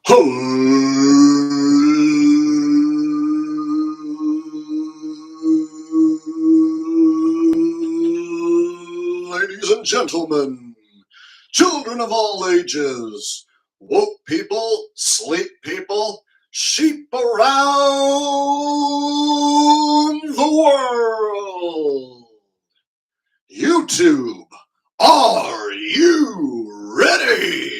Ladies and gentlemen, children of all ages, woke people, sleep people, sheep around the world. YouTube, are you ready?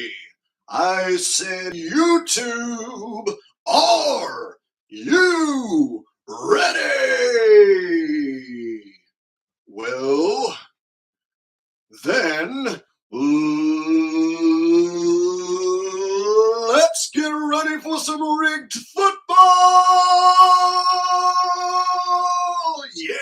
I said, YouTube, are you ready? Well, then let's get ready for some rigged football! Yeah!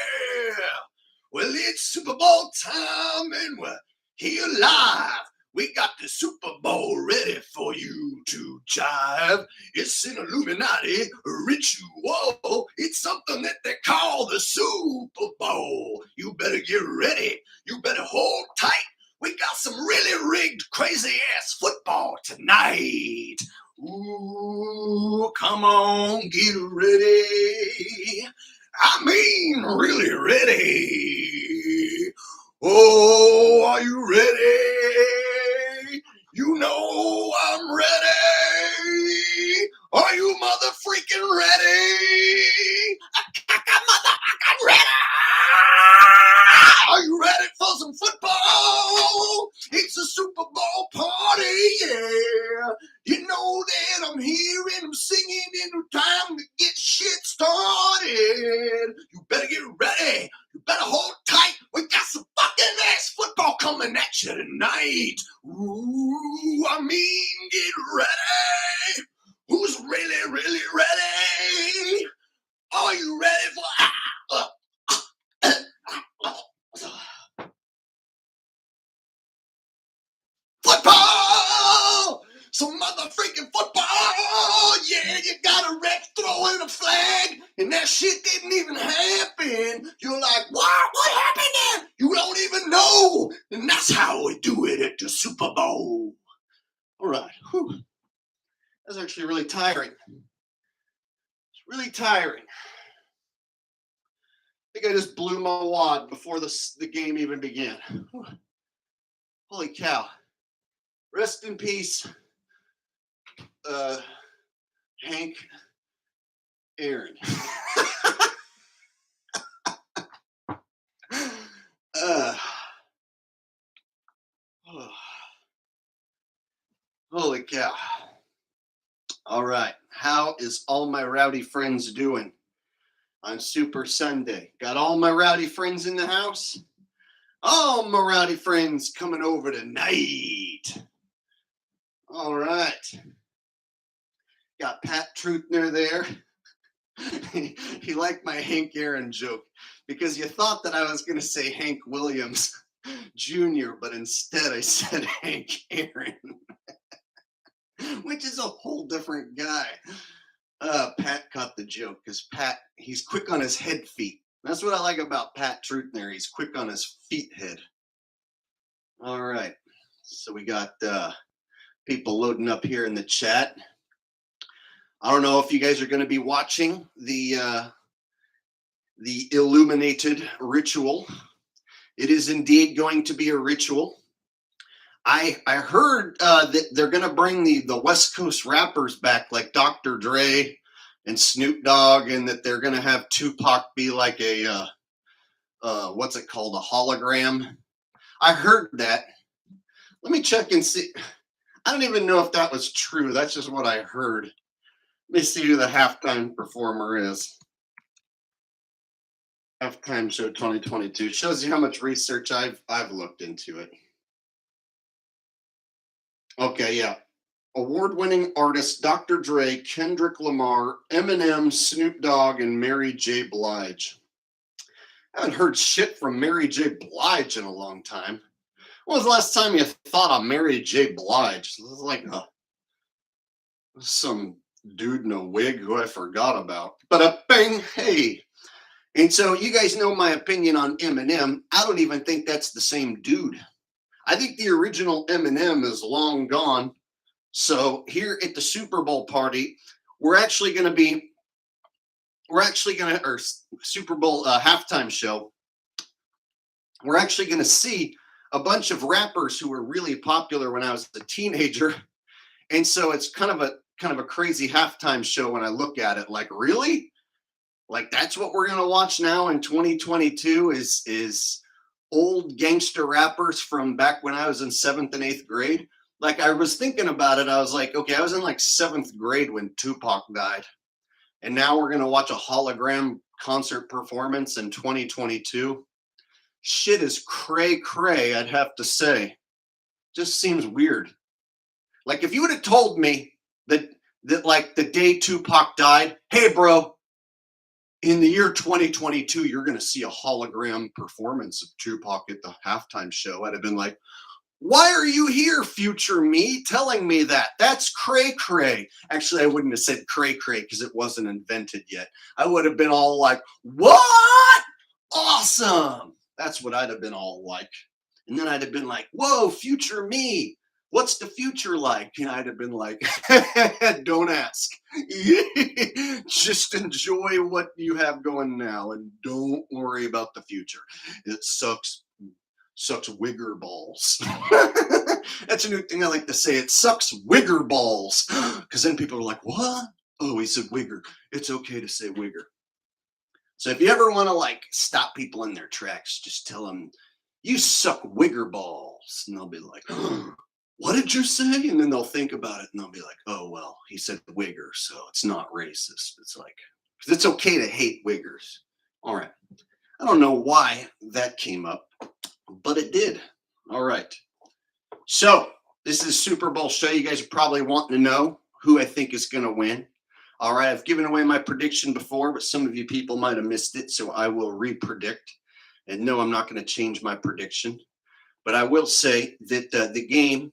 Well, it's Super Bowl time and we're here live. We got the Super Bowl ready for you to jive. It's an Illuminati ritual. It's something that they call the Super Bowl. You better get ready. You better hold tight. We got some really rigged, crazy-ass football tonight. Ooh, come on, get ready. I mean, really ready. Oh, are you ready? You know I'm ready. Are you mother freaking ready? I'm ready. Are you ready for some football? It's a Super Bowl party, yeah. You know that I'm here and I'm singing and it's time to get shit started. You better get ready. You better hold tight. We got some fucking ass football coming at you tonight. Ooh, I mean, get ready. Who's really, really ready? Are you ready for... football! Some motherfucking football! Yeah, you got a ref throwing a flag, and that shit didn't even happen. You're like, what happened there? You don't even know. And that's how we do it at the Super Bowl. All right. Whew. That's actually really tiring. It's really tiring. I think I just blew my wad before the game even began. Whew. Holy cow. Rest in peace, Hank Aaron. Holy cow. All right. How is all my rowdy friends doing on Super Sunday? Got all my rowdy friends in the house? All my rowdy friends coming over tonight. All right. Got Patriot there. He liked my Hank Aaron joke because you thought that I was going to say Hank Williams Jr., but instead I said Hank Aaron, which is a whole different guy. Pat caught the joke because Pat, he's quick on his head feet. That's what I like about Patriot there. He's quick on his feet head. All right. So we got people loading up here in the chat. I don't know if you guys are going to be watching the illuminated ritual. It is indeed going to be a ritual. I heard that they're going to bring the West Coast rappers back, like Dr. Dre and Snoop Dogg, and that they're going to have Tupac be like a what's it called, a hologram. I heard that. Let me check and see. I don't even know if that was true. That's just what I heard. Let me see who the halftime performer is. Halftime show 2022 shows you how much research I've looked into it. Okay, yeah. Award-winning artists Dr. Dre, Kendrick Lamar, Eminem, Snoop Dogg, and Mary J. Blige. I haven't heard shit from Mary J. Blige in a long time. When was the last time you thought of Mary J. Blige? This is like some dude in a wig who I forgot about. But bang, hey. And so you guys know my opinion on Eminem. I don't even think that's the same dude. I think the original Eminem is long gone. So here at the Super Bowl party, or Super Bowl halftime show, we're actually going to see a bunch of rappers who were really popular when I was a teenager. And so it's kind of a crazy halftime show when I look at it. Like, really? Like that's what we're gonna watch now in 2022 is old gangster rappers from back when I was in seventh and eighth grade. Like I was thinking about it, I was like, okay, I was in like seventh grade when Tupac died, and now we're gonna watch a hologram concert performance in 2022. Shit is cray cray, I'd have to say. Just seems weird. Like if you would have told me that like the day Tupac died, hey bro, in the year 2022, you're going to see a hologram performance of Tupac at the halftime show. I'd have been like, why are you here, future me, telling me that? That's cray cray. Actually, I wouldn't have said cray cray because it wasn't invented yet. I would have been all like, what? Awesome. That's what I'd have been all like. And then I'd have been like, whoa, future me. What's the future like? And I'd have been like, don't ask. Just enjoy what you have going now and don't worry about the future. It sucks wigger balls. That's a new thing I like to say. It sucks wigger balls. Because then people are like, what? Oh, he said wigger. It's okay to say wigger. So if you ever want to like stop people in their tracks, just tell them, you suck wigger balls. And they'll be like, what did you say? And then they'll think about it and they'll be like, oh, well, he said wigger, so it's not racist. It's like, because it's okay to hate wiggers. All right. I don't know why that came up, but it did. All right. So this is Super Bowl show. You guys are probably wanting to know who I think is going to win. All right. I've given away my prediction before, but some of you people might have missed it. So I will re-predict. And no, I'm not going to change my prediction. But I will say that the game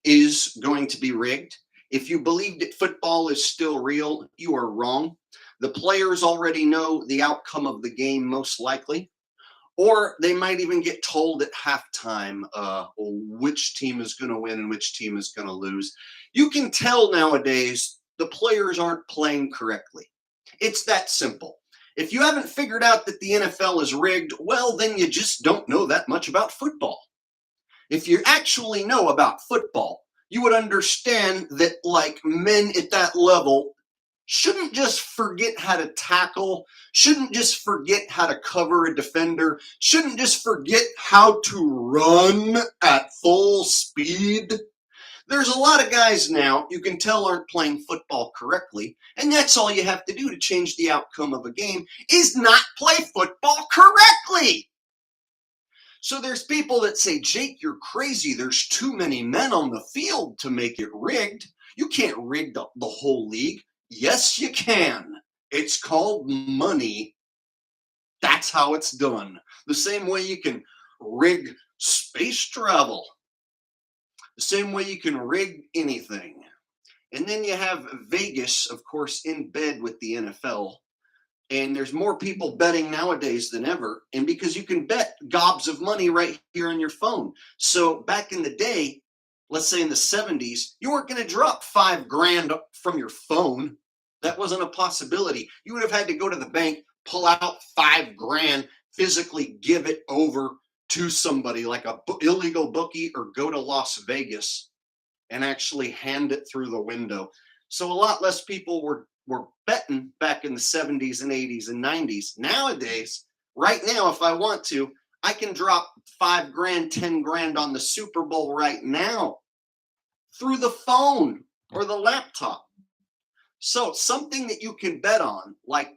is going to be rigged. If you believe that football is still real, you are wrong. The players already know the outcome of the game, most likely. Or they might even get told at halftime which team is going to win and which team is going to lose. You can tell nowadays the players aren't playing correctly. It's that simple. If you haven't figured out that the NFL is rigged, well, then you just don't know that much about football. If you actually know about football, you would understand that like men at that level shouldn't just forget how to tackle, shouldn't just forget how to cover a defender, shouldn't just forget how to run at full speed. There's a lot of guys now you can tell aren't playing football correctly, and that's all you have to do to change the outcome of a game is not play football correctly. So there's people that say, Jake, you're crazy. There's too many men on the field to make it rigged. You can't rig the whole league. Yes, you can. It's called money. That's how it's done. The same way you can rig space travel. The same way you can rig anything. And then you have Vegas, of course, in bed with the NFL. And there's more people betting nowadays than ever. And because you can bet gobs of money right here on your phone. So back in the day, let's say in the 70s, you weren't going to drop $5,000 from your phone. That wasn't a possibility. You would have had to go to the bank, pull out $5,000, physically give it over to somebody like a illegal bookie, or go to Las Vegas and actually hand it through the window. So a lot less people were betting back in the 70s and 80s and 90s. Nowadays, right now, if I want to, I can drop $5,000, $10,000 on the Super Bowl right now through the phone or the laptop. So something that you can bet on, like,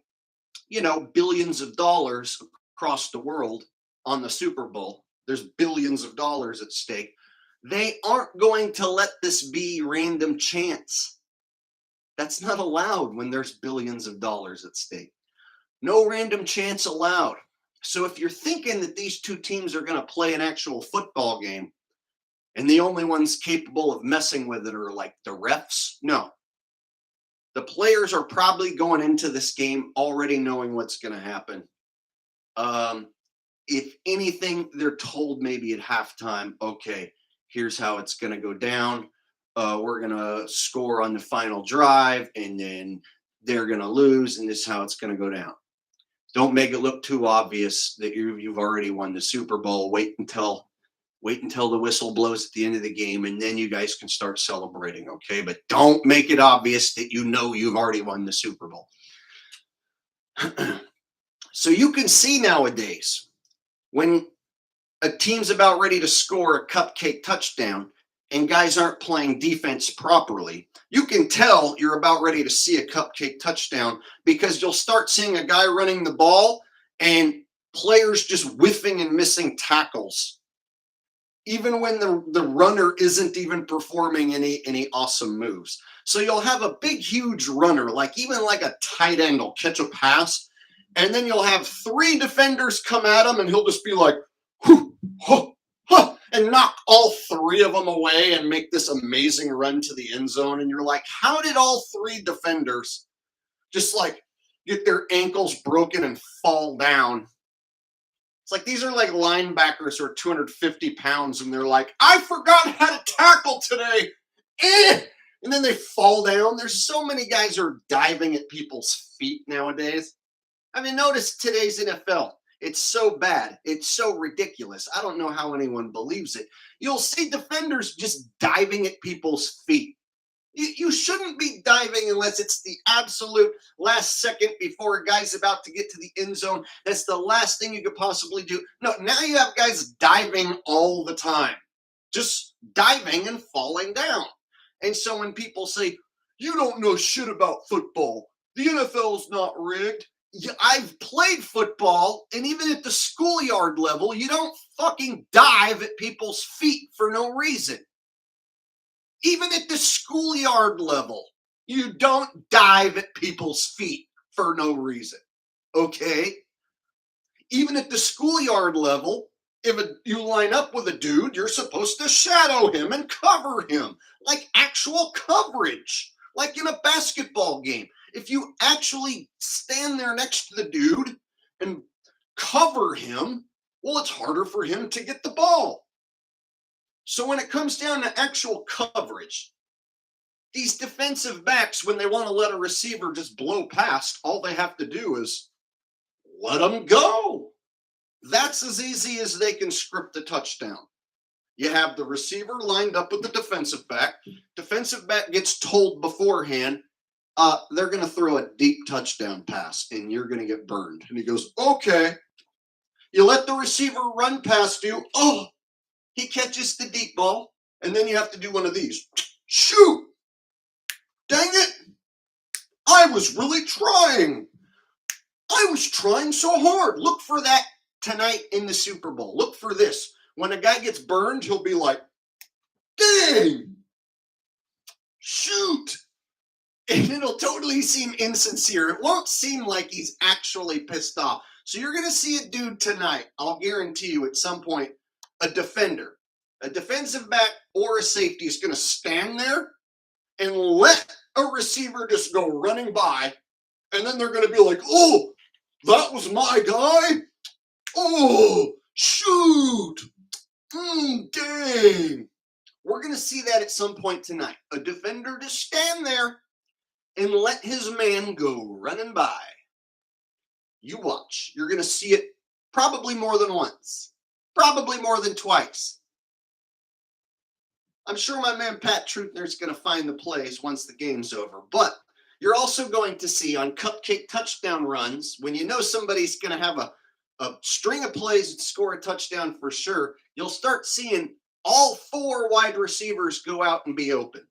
billions of dollars across the world on the Super Bowl. There's billions of dollars at stake. They aren't going to let this be random chance. That's not allowed when there's billions of dollars at stake. No random chance allowed. So if you're thinking that these two teams are going to play an actual football game and the only ones capable of messing with it are like the refs, no. The players are probably going into this game already knowing what's going to happen. If anything, they're told maybe at halftime, okay, here's how it's going to go down. we're going to score on the final drive, and then they're going to lose, and this is how it's going to go down. Don't make it look too obvious that you've already won the Super Bowl. Wait until the whistle blows at the end of the game, and then you guys can start celebrating, okay? But don't make it obvious that you know you've already won the Super Bowl. So you can see nowadays when a team's about ready to score a cupcake touchdown and guys aren't playing defense properly, you can tell you're about ready to see a cupcake touchdown because you'll start seeing a guy running the ball and players just whiffing and missing tackles, even when the runner isn't even performing any awesome moves. So you'll have a big, huge runner, even like a tight end will catch a pass, and then you'll have 3 defenders come at him, and he'll just be like, whoo, huh, huh, and knock all 3 of them away and make this amazing run to the end zone. And you're like, how did all 3 defenders just get their ankles broken and fall down? It's like these are like linebackers who are 250 pounds, and they're like, I forgot how to tackle today. And then they fall down. There's so many guys who are diving at people's feet nowadays. I mean, notice today's NFL. It's so bad. It's so ridiculous. I don't know how anyone believes it. You'll see defenders just diving at people's feet. You shouldn't be diving unless it's the absolute last second before a guy's about to get to the end zone. That's the last thing you could possibly do. No, now you have guys diving all the time, just diving and falling down. And so when people say, you don't know shit about football, the NFL's not rigged. I've played football, and even at the schoolyard level, you don't fucking dive at people's feet for no reason. Even at the schoolyard level, you don't dive at people's feet for no reason, okay? Even at the schoolyard level, if you line up with a dude, you're supposed to shadow him and cover him, like actual coverage, like in a basketball game. If you actually stand there next to the dude and cover him, well, it's harder for him to get the ball. So when it comes down to actual coverage, these defensive backs, when they want to let a receiver just blow past, all they have to do is let them go. That's as easy as they can script a touchdown. You have the receiver lined up with the defensive back. Defensive back gets told beforehand, they're going to throw a deep touchdown pass, and you're going to get burned. And he goes, okay. You let the receiver run past you. Oh, he catches the deep ball, and then you have to do one of these. Shoot! Dang it! I was really trying. I was trying so hard. Look for that tonight in the Super Bowl. Look for this. When a guy gets burned, he'll be like, dang! Shoot! And it'll totally seem insincere. It won't seem like he's actually pissed off. So you're going to see a dude tonight, I'll guarantee you at some point, a defender, a defensive back or a safety is going to stand there and let a receiver just go running by, and then they're going to be like, oh, that was my guy? Oh, shoot. Dang. We're going to see that at some point tonight. A defender just stand there and let his man go running by. You watch. You're going to see it probably more than once. Probably more than twice. I'm sure my man Patriot is going to find the plays once the game's over. But you're also going to see on cupcake touchdown runs, when you know somebody's going to have a string of plays and score a touchdown for sure, you'll start seeing all 4 wide receivers go out and be open.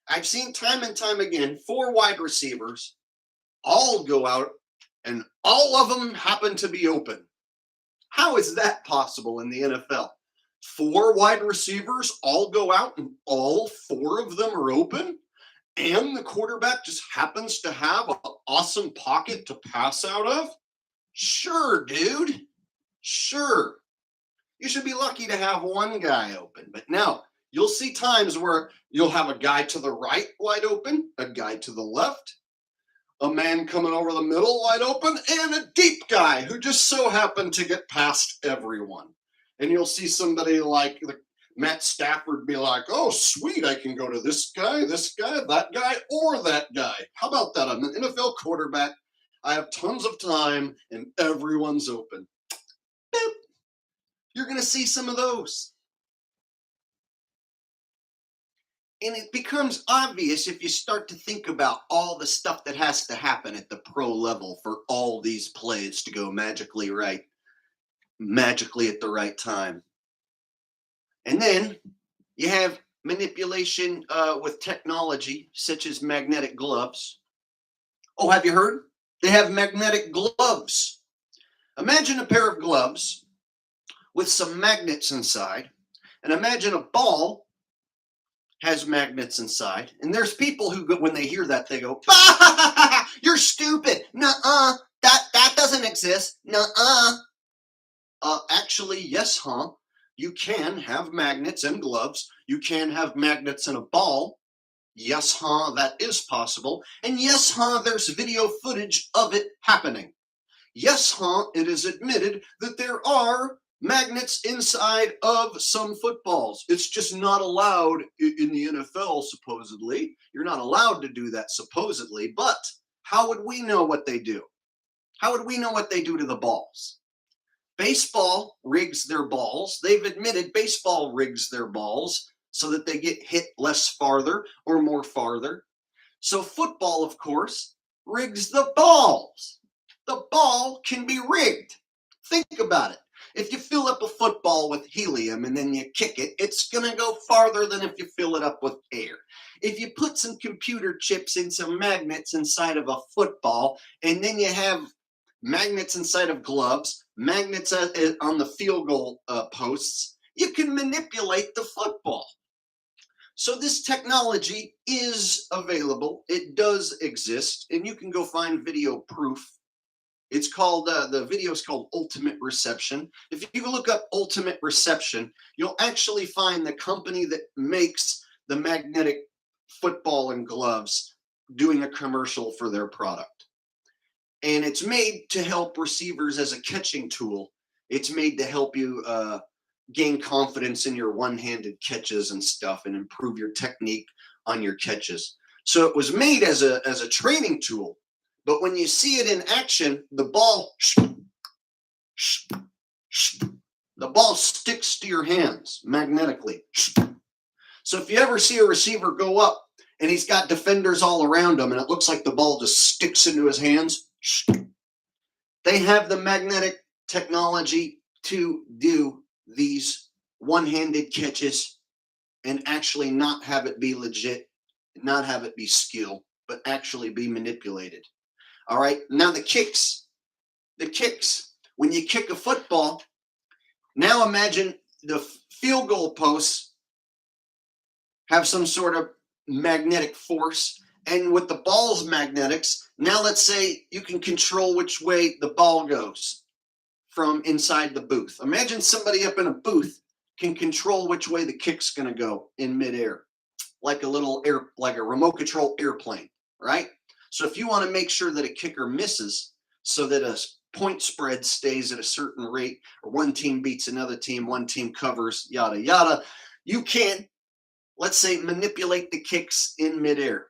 I've seen time and time again, 4 wide receivers all go out, and all of them happen to be open. How is that possible in the NFL? 4 wide receivers all go out and all 4 of them are open? And the quarterback just happens to have an awesome pocket to pass out of? Sure, dude. Sure. You should be lucky to have 1 guy open. But no, you'll see times where you'll have a guy to the right wide open, a guy to the left, a man coming over the middle wide open, and a deep guy who just so happened to get past everyone. And you'll see somebody like Matt Stafford be like, oh, sweet, I can go to this guy, that guy, or that guy. How about that? I'm an NFL quarterback. I have tons of time, and everyone's open. Boop. You're going to see some of those. And it becomes obvious if you start to think about all the stuff that has to happen at the pro level for all these plays to go magically right, magically at the right time. And then you have manipulation with technology, such as magnetic gloves. Oh, have you heard? They have magnetic gloves. Imagine a pair of gloves with some magnets inside, and imagine a ball has magnets inside. And there's people who, when they hear that, they go, bah, you're stupid. Nuh-uh, that doesn't exist. Nuh-uh. Actually, yes, huh? You can have magnets in gloves. You can have magnets in a ball. Yes, huh? That is possible. And yes, huh? There's video footage of it happening. Yes, huh? It is admitted that there are magnets inside of some footballs. It's just not allowed in the NFL, supposedly. You're not allowed to do that, supposedly. But how would we know what they do? How would we know what they do to the balls? Baseball rigs their balls. They've admitted baseball rigs their balls so that they get hit less farther or more farther. So football, of course, rigs the balls. The ball can be rigged. Think about it. If you fill up a football with helium and then you kick it, it's going to go farther than if you fill it up with air. If you put some computer chips and some magnets inside of a football, and then you have magnets inside of gloves, magnets on the field goal posts, you can manipulate the football. So this technology is available. It does exist, and you can go find video proof. It's called, the video is called Ultimate Reception. If you look up Ultimate Reception, you'll actually find the company that makes the magnetic football and gloves doing a commercial for their product. And it's made to help receivers as a catching tool. It's made to help you gain confidence in your one-handed catches and stuff and improve your technique on your catches. So it was made as a training tool. But when you see it in action, the ball sticks to your hands magnetically. So if you ever see a receiver go up and he's got defenders all around him and it looks like the ball just sticks into his hands, they have the magnetic technology to do these one-handed catches and actually not have it be legit, not have it be skill, but actually be manipulated. All right, now the kicks. When you kick a football, now imagine the field goal posts have some sort of magnetic force, and with the ball's magnetics, now let's say you can control which way the ball goes from inside the booth. Imagine somebody up in a booth can control which way the kick's going to go in midair, like a little like a remote control airplane, right? So if you want to make sure that a kicker misses so that a point spread stays at a certain rate, or one team beats another team, one team covers, yada, yada, you can, let's say, manipulate the kicks in midair.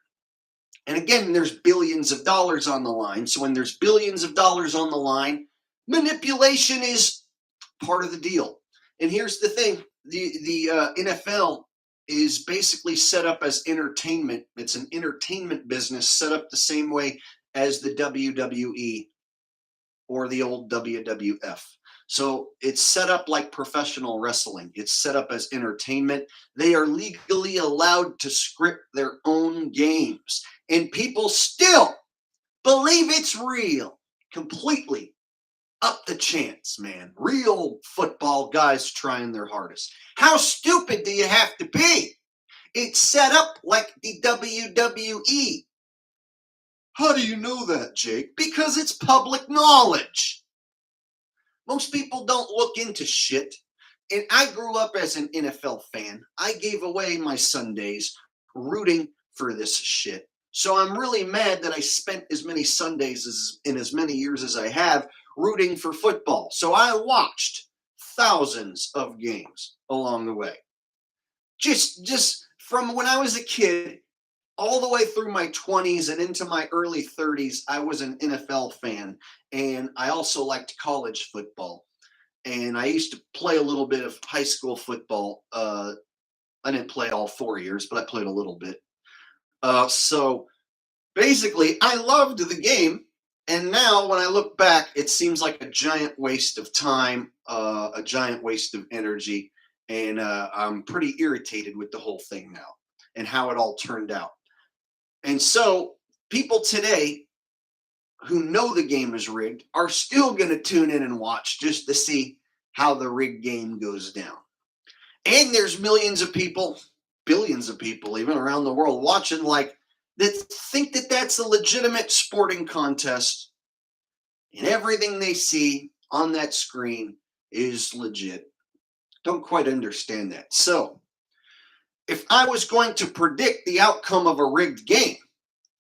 And again, there's billions of dollars on the line. So when there's billions of dollars on the line, manipulation is part of the deal. And here's the thing, the NFL is basically set up as entertainment. It's an entertainment business set up the same way as the WWE or the old WWF. So it's set up like professional wrestling. It's set up as entertainment. They are legally allowed to script their own games. And people still believe it's real. Completely up the chance, man. Real football guys trying their hardest. How stupid do you have to be? It's set up like the WWE. How do you know that, Jake? Because it's public knowledge. Most people don't look into shit. And I grew up as an NFL fan. I gave away my Sundays rooting for this shit. So I'm really mad that I spent as many Sundays in as many years as I have rooting for football. So I watched thousands of games along the way. Just from when I was a kid all the way through my 20s and into my early 30s, I was an NFL fan, and I also liked college football. And I used to play a little bit of high school football. I didn't play all 4 years, but I played a little bit. So basically, I loved the game. And now when I look back, it seems like a giant waste of time, a giant waste of energy. And I'm pretty irritated with the whole thing now and how it all turned out. And so people today who know the game is rigged are still going to tune in and watch just to see how the rigged game goes down. And there's millions of people, billions of people even around the world watching like that think that that's a legitimate sporting contest and everything they see on that screen is legit. Don't quite understand that. So if I was going to predict the outcome of a rigged game,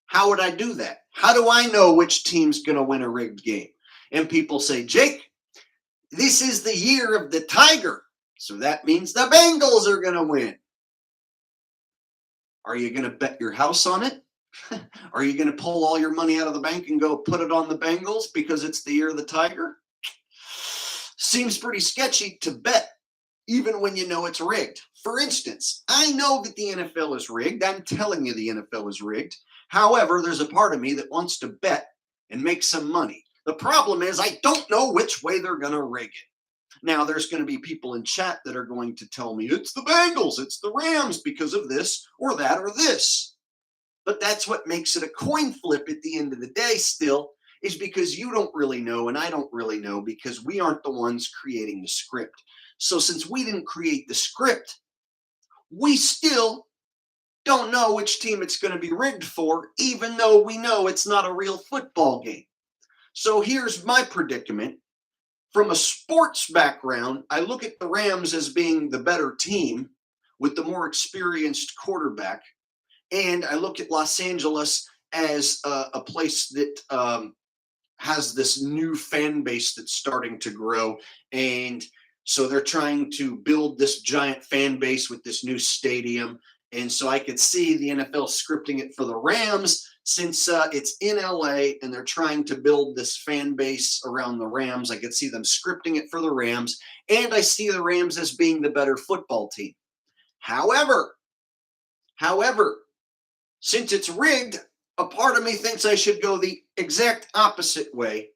how would I do that? How do I know which team's going to win a rigged game? And people say, Jake, this is the year of the Tiger. So that means the Bengals are going to win. Are you going to bet your house on it? Are you going to pull all your money out of the bank and go put it on the Bengals because it's the year of the Tiger? Seems pretty sketchy to bet, even when you know it's rigged. For instance, I know that the NFL is rigged. I'm telling you the NFL is rigged. However, there's a part of me that wants to bet and make some money. The problem is I don't know which way they're going to rig it. Now, there's going to be people in chat that are going to tell me it's the Bengals, it's the Rams because of this or that or this. But that's what makes it a coin flip at the end of the day still, is because you don't really know and I don't really know because we aren't the ones creating the script. So since we didn't create the script, we still don't know which team it's going to be rigged for, even though we know it's not a real football game. So here's my predicament. From a sports background, I look at the Rams as being the better team with the more experienced quarterback. And I look at Los Angeles as a place that has this new fan base that's starting to grow. And so they're trying to build this giant fan base with this new stadium. And so I could see the NFL scripting it for the Rams since it's in LA and they're trying to build this fan base around the Rams. I could see them scripting it for the Rams. And I see the Rams as being the better football team. However, since it's rigged, a part of me thinks I should go the exact opposite way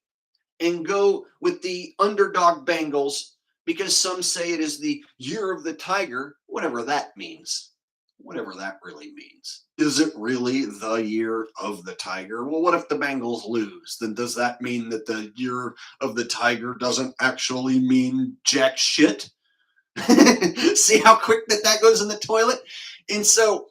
and go with the underdog Bengals because some say it is the year of the Tiger, whatever that means. Whatever that really means. Is it really the year of the Tiger? Well, what if the Bengals lose? Then does that mean that the year of the Tiger doesn't actually mean jack shit? See how quick that goes in the toilet? And so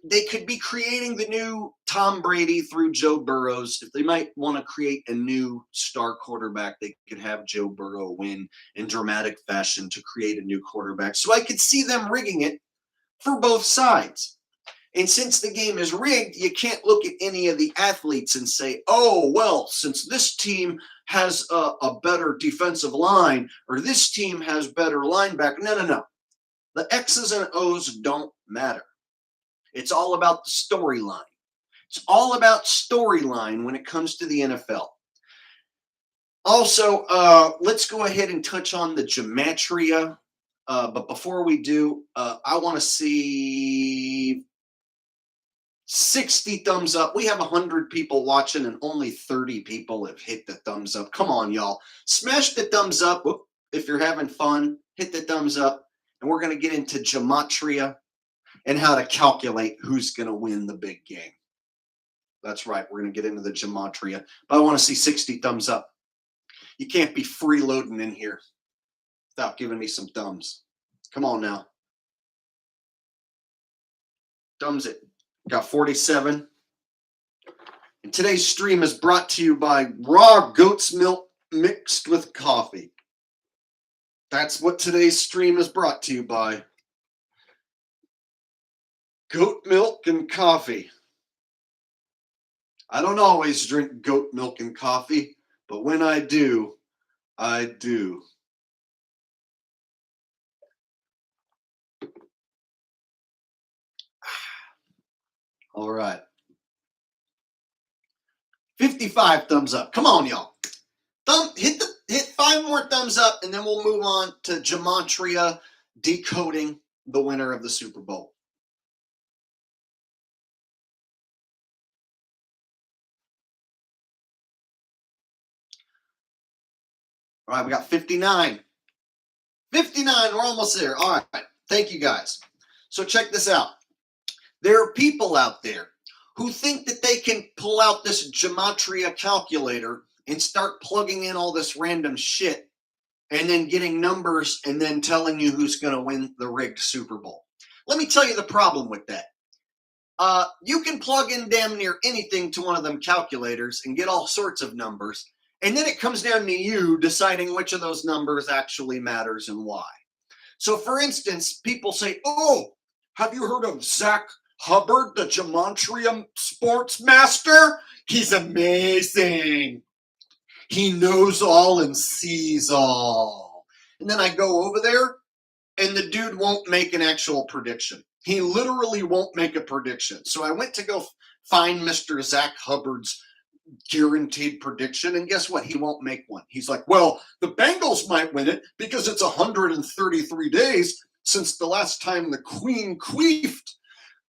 they could be creating the new Tom Brady through Joe Burrows. If they might want to create a new star quarterback, they could have Joe Burrow win in dramatic fashion to create a new quarterback. So I could see them rigging it for both sides. And since the game is rigged, you can't look at any of the athletes and say, oh, well, since this team has a better defensive line or this team has better linebacker. No. The X's and O's don't matter. It's all about the storyline. It's all about storyline when it comes to the NFL. Also, let's go ahead and touch on the gematria. But before we do, I want to see 60 thumbs up. We have 100 people watching and only 30 people have hit the thumbs up. Come on, y'all. Smash the thumbs up if you're having fun. Hit the thumbs up. And we're going to get into gematria and how to calculate who's going to win the big game. That's right. We're going to get into the gematria. But I want to see 60 thumbs up. You can't be freeloading in here without giving me some thumbs. Come on now. Thumbs it. Got 47. And today's stream is brought to you by raw goat's milk mixed with coffee. That's what today's stream is brought to you by. Goat milk and coffee. I don't always drink goat milk and coffee, but when I do, I do. All right. 55 thumbs up. Come on, y'all. Hit 5 more thumbs up, and then we'll move on to Gematria Decoding, the winner of the Super Bowl. All right, we got 59. 59, we're almost there. All right, thank you guys. So check this out. There are people out there who think that they can pull out this Gematria calculator and start plugging in all this random shit and then getting numbers and then telling you who's going to win the rigged Super Bowl. Let me tell you the problem with that. You can plug in damn near anything to one of them calculators and get all sorts of numbers, and then it comes down to you deciding which of those numbers actually matters and why. So, for instance, people say, oh, have you heard of Zach Hubbard, the Gematria sports master? He's amazing. He knows all and sees all. And then I go over there, and the dude won't make an actual prediction. He literally won't make a prediction. So I went to go find Mr. Zach Hubbard's guaranteed prediction, and guess what? He won't make one. He's like, well, the Bengals might win it because it's 133 days since the last time the Queen queefed.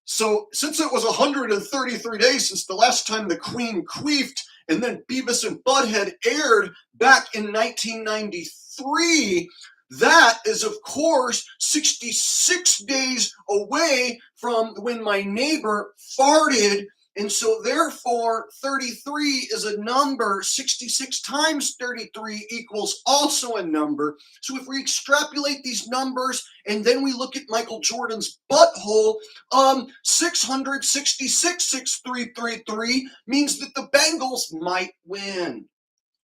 So since it was 133 days since the last time the Queen queefed, and then Beavis and Butthead aired back in 1993, that is, of course, 66 days away from when my neighbor farted. And so, therefore, 33 is a number. 66 times 33 equals also a number. So if we extrapolate these numbers and then we look at Michael Jordan's butthole, 666,6333 means that the Bengals might win.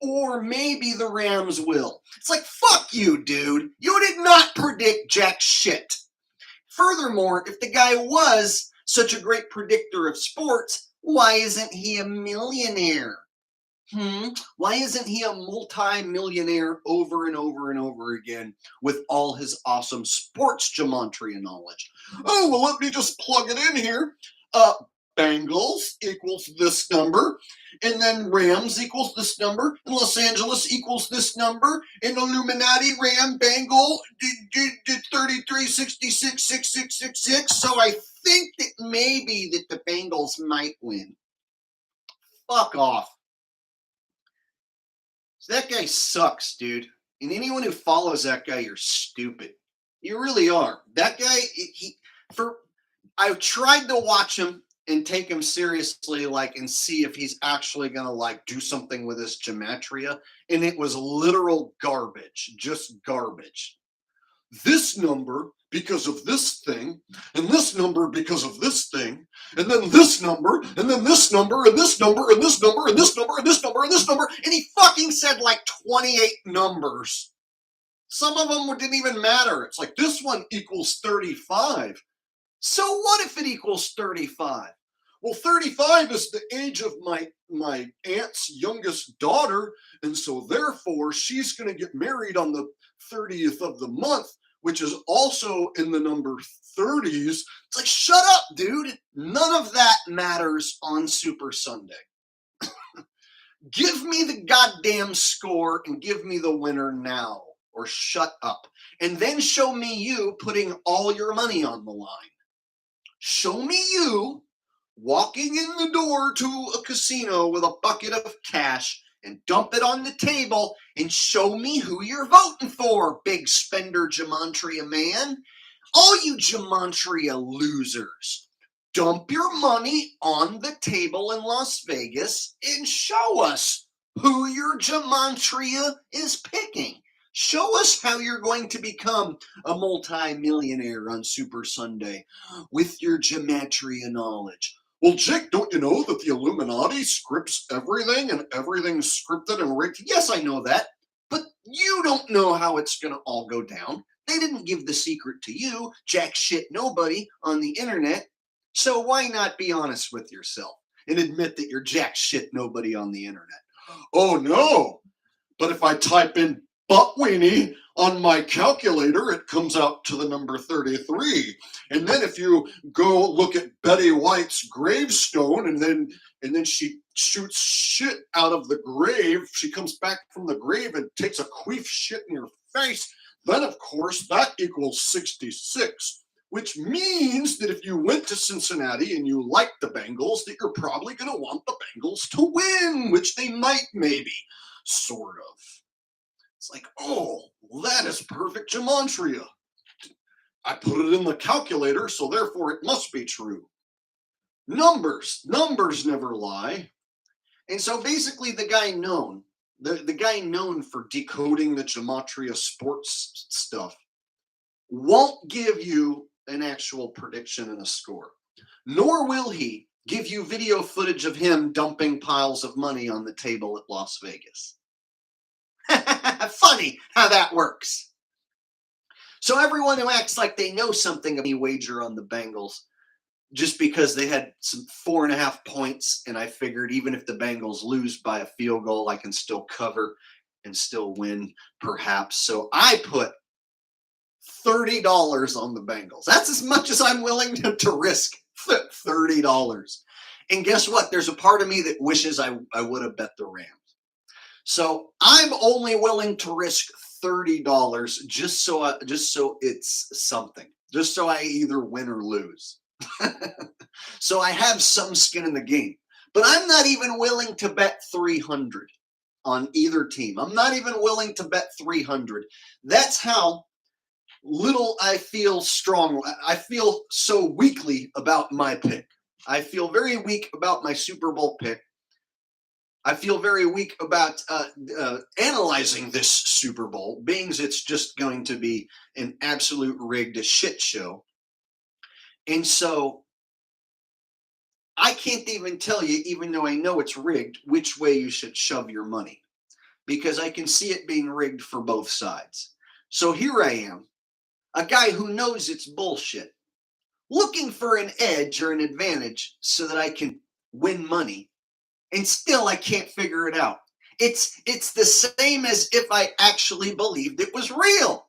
Or maybe the Rams will. It's like, fuck you, dude. You did not predict jack shit. Furthermore, if the guy was such a great predictor of sports, why isn't he a millionaire? Why isn't he a multi-millionaire over and over and over again with all his awesome sports gematria knowledge? Oh, well, let me just plug it in here. Bengals equals this number, and then Rams equals this number, and Los Angeles equals this number, and Illuminati Ram Bengal did 33, 66, 6666. So I think that maybe that the Bengals might win. Fuck off. So that guy sucks, dude. And anyone who follows that guy, you're stupid. You really are. That guy, I've tried to watch him and take him seriously, like, and see if he's actually gonna like do something with his gematria, and it was literal garbage, just garbage. This number because of this thing, and this number because of this thing, and then this number, and then this number, and this number, and this number, and this number, and this number, and this number, and he fucking said like 28 numbers. Some of them didn't even matter. It's like, this one equals 35. So what if it equals 35? Well, 35 is the age of my aunt's youngest daughter, and so therefore she's going to get married on the 30th of the month, which is also in the number 30s. It's like, shut up, dude. None of that matters on Super Sunday. Give me the goddamn score and give me the winner now, or shut up. And then show me you putting all your money on the line. Show me you walking in the door to a casino with a bucket of cash and dump it on the table and show me who you're voting for, big spender gematria man. All you gematria losers, dump your money on the table in Las Vegas and show us who your gematria is picking. Show us how you're going to become a multi-millionaire on Super Sunday with your gematria knowledge. Well, Jake, don't you know that the Illuminati scripts everything and everything's scripted and rigged? Yes, I know that, but you don't know how it's going to all go down. They didn't give the secret to you, jack shit nobody on the internet. So why not be honest with yourself and admit that you're jack shit nobody on the internet? Oh, no. But if I type in But Weenie, on my calculator, it comes out to the number 33. And then if you go look at Betty White's gravestone, and then she shoots shit out of the grave, she comes back from the grave and takes a queef shit in your face, then of course that equals 66. Which means that if you went to Cincinnati and you like the Bengals, that you're probably going to want the Bengals to win, which they might, maybe, sort of. It's like, oh, that is perfect gematria. I put it in the calculator, so therefore it must be true. Numbers never lie. And so basically the guy known for decoding the gematria sports stuff won't give you an actual prediction and a score. Nor will he give you video footage of him dumping piles of money on the table at Las Vegas. Funny how that works. So everyone who acts like they know something about me wager on the Bengals just because they had some 4.5 points, and I figured even if the Bengals lose by a field goal, I can still cover and still win, perhaps. So I put $30 on the Bengals. That's as much as I'm willing to risk. $30. And guess what? There's a part of me that wishes I would have bet the Rams. So I'm only willing to risk $30 just so it's something. Just so I either win or lose. So I have some skin in the game. But I'm not even willing to bet 300 on either team. I'm not even willing to bet 300. That's how little I feel strong. I feel so weakly about my pick. I feel very weak about my Super Bowl pick. I feel very weak about analyzing this Super Bowl, being it's just going to be an absolute rigged shit show. And so I can't even tell you, even though I know it's rigged, which way you should shove your money, because I can see it being rigged for both sides. So here I am, a guy who knows it's bullshit, looking for an edge or an advantage so that I can win money. And still, I can't figure it out. It's the same as if I actually believed it was real.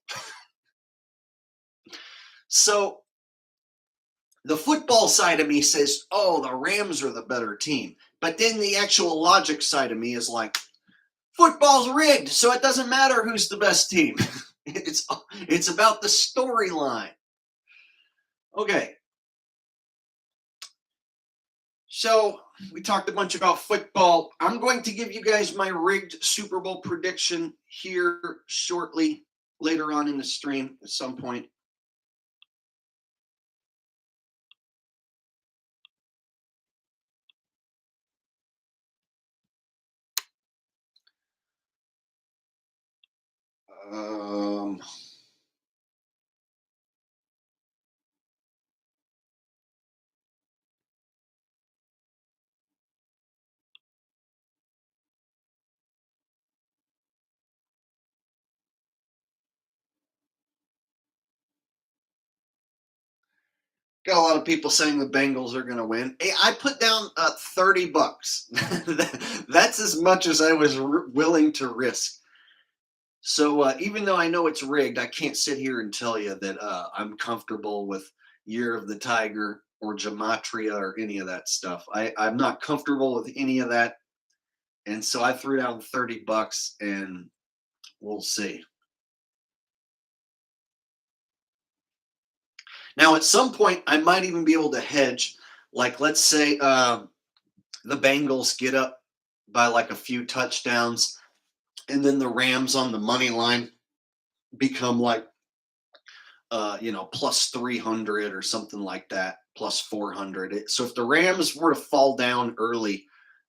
So the football side of me says, oh, the Rams are the better team. But then the actual logic side of me is like, football's rigged, so it doesn't matter who's the best team. It's about the storyline. Okay. So we talked a bunch about football. I'm going to give you guys my rigged Super Bowl prediction here shortly, later on in the stream at some point. Got a lot of people saying the Bengals are going to win. Hey, I put down $30. That's as much as I was willing to risk. So even though I know it's rigged, I can't sit here and tell you that I'm comfortable with Year of the Tiger or Gematria or any of that stuff. I'm not comfortable with any of that. And so I threw down $30 and we'll see. Now, at some point, I might even be able to hedge. Like, let's say the Bengals get up by like a few touchdowns, and then the Rams on the money line become like, plus 300 or something like that, plus 400. So if the Rams were to fall down early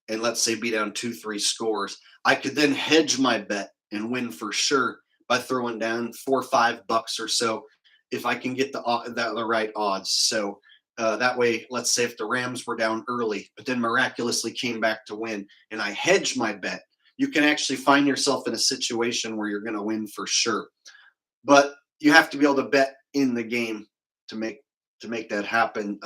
and let's say be down 2-3 scores, I could then hedge my bet and win for sure by throwing down $4 or $5 or so if I can get the right odds. So that way, let's say if the Rams were down early, but then miraculously came back to win, and I hedge my bet, you can actually find yourself in a situation where you're going to win for sure. But you have to be able to bet in the game to make that happen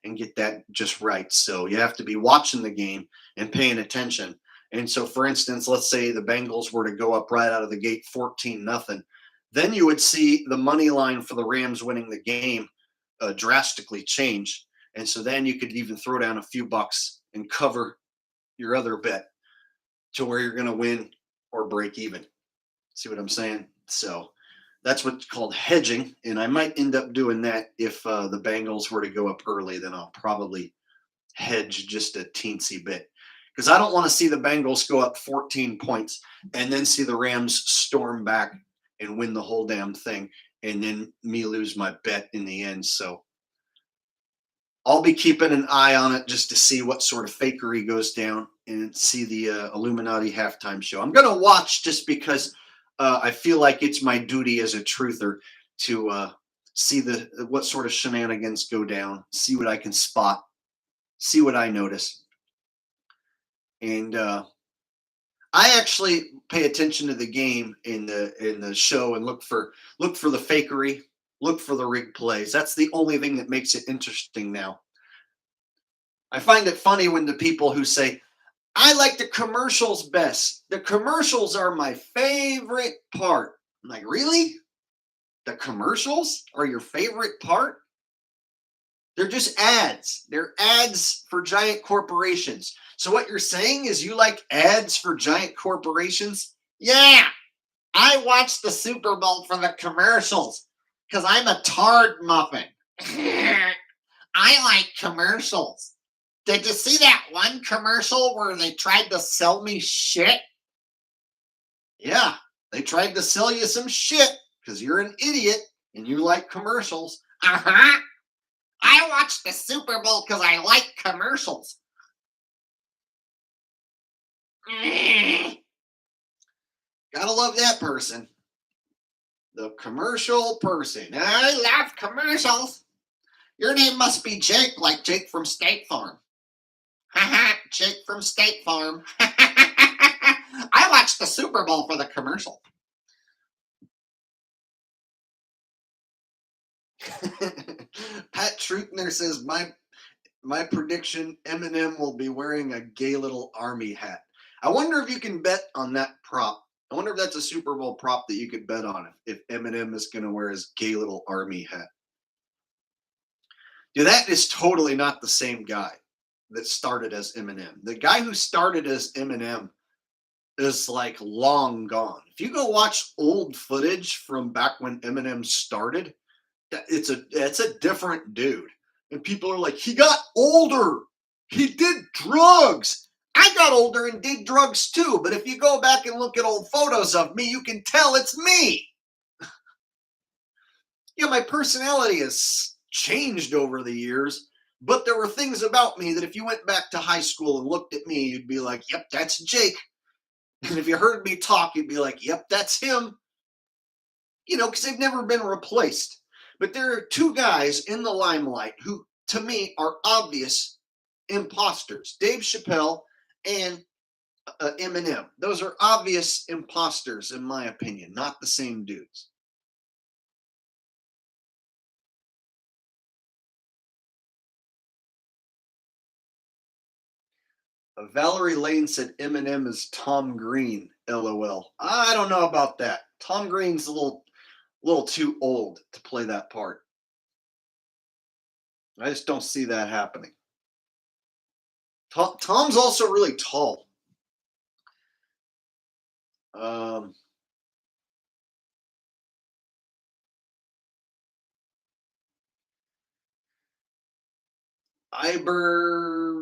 and get that just right. So you have to be watching the game and paying attention. And so, for instance, let's say the Bengals were to go up right out of the gate 14-0. Then you would see the money line for the Rams winning the game drastically change. And so then you could even throw down a few bucks and cover your other bet to where you're going to win or break even. See what I'm saying? So that's what's called hedging. And I might end up doing that if the Bengals were to go up early. Then I'll probably hedge just a teensy bit, because I don't want to see the Bengals go up 14 points and then see the Rams storm back and win the whole damn thing, and then me lose my bet in the end. So I'll be keeping an eye on it just to see what sort of fakery goes down and see the Illuminati halftime show. I'm going to watch just because I feel like it's my duty as a truther to see what sort of shenanigans go down, see what I can spot, see what I notice. And I actually pay attention to the game in the show and look for the fakery, look for the rig plays. That's the only thing that makes it interesting now. I find it funny when the people who say, I like the commercials best. The commercials are my favorite part. I'm like, really? The commercials are your favorite part? They're just ads. They're ads for giant corporations. So what you're saying is you like ads for giant corporations? Yeah, I watch the Super Bowl for the commercials because I'm a tard muffin. I like commercials. Did you see that one commercial where they tried to sell me shit? Yeah, they tried to sell you some shit because you're an idiot and you like commercials. Uh-huh. I watch the Super Bowl because I like commercials. Gotta love that person. The commercial person. I love commercials. Your name must be Jake, like Jake from State Farm. Haha, Jake from State Farm. I watched the Super Bowl for the commercial. Pat Trutner says, my prediction, Eminem will be wearing a gay little army hat. I wonder if you can bet on that prop. I wonder if that's a Super Bowl prop that you could bet on if Eminem is going to wear his gay little army hat. Dude, that is totally not the same guy that started as Eminem. The guy who started as Eminem is like long gone. If you go watch old footage from back when Eminem started, it's a different dude. And people are like, he got older. He did drugs. I got older and did drugs too. But if you go back and look at old photos of me, you can tell it's me. Yeah, my personality has changed over the years, but there were things about me that if you went back to high school and looked at me, you'd be like, yep, that's Jake. And if you heard me talk, you'd be like, yep, that's him. You know, because they've never been replaced. But there are two guys in the limelight who, to me, are obvious imposters. Dave Chappelle and Eminem. Those are obvious imposters, in my opinion, not the same dudes. Valerie Lane said Eminem is Tom Green, LOL. I don't know about that. Tom Green's a little too old to play that part. I just don't see that happening. Tom's also really tall.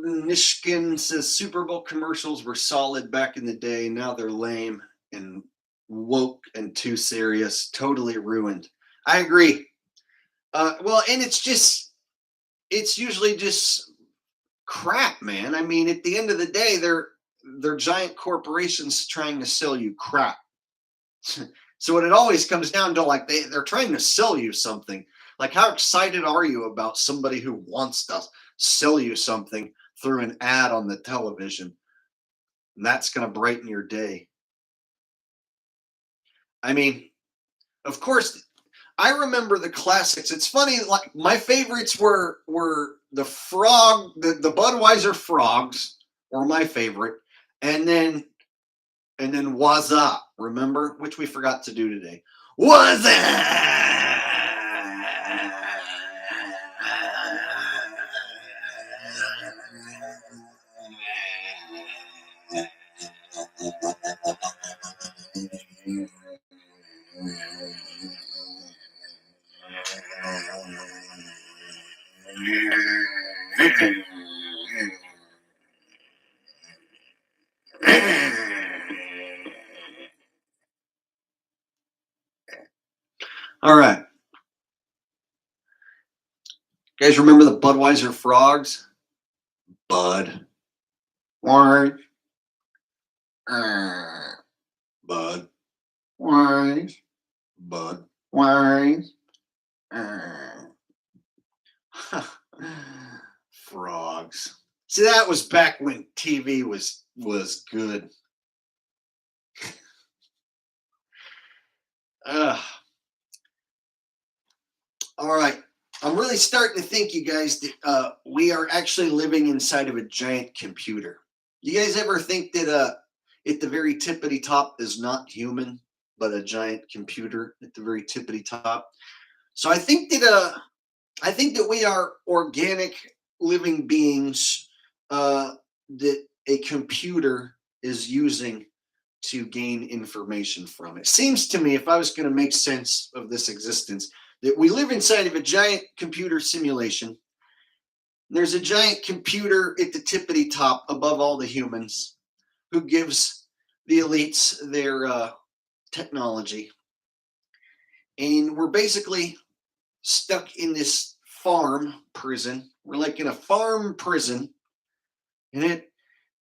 Nishkin says Super Bowl commercials were solid back in the day. Now they're lame and woke and too serious. Totally ruined. I agree. Well, and it's usually just crap, man. I mean, at the end of the day, they're giant corporations trying to sell you crap. So what it always comes down to, like, they're trying to sell you something. Like, how excited are you about somebody who wants to sell you something through an ad on the television? And that's going to brighten your day. I mean, of course, I remember the classics. It's funny, like my favorites were the Budweiser frogs were my favorite. and then what's up? Remember, which we forgot to do today. What's up? All right. You guys remember the Budweiser frogs? Bud. Why? Bud. Why? Bud. Why? Frogs. See, that was back when TV was good. All right. I'm really starting to think, you guys, that we are actually living inside of a giant computer. You guys ever think that at the very tippity top is not human, but a giant computer at the very tippity top? So I think that we are organic living beings that a computer is using to gain information from. It seems to me, if I was going to make sense of this existence, that we live inside of a giant computer simulation. There's a giant computer at the tippity top above all the humans who gives the elites their technology. And we're basically stuck in this farm prison. We're like in a farm prison, and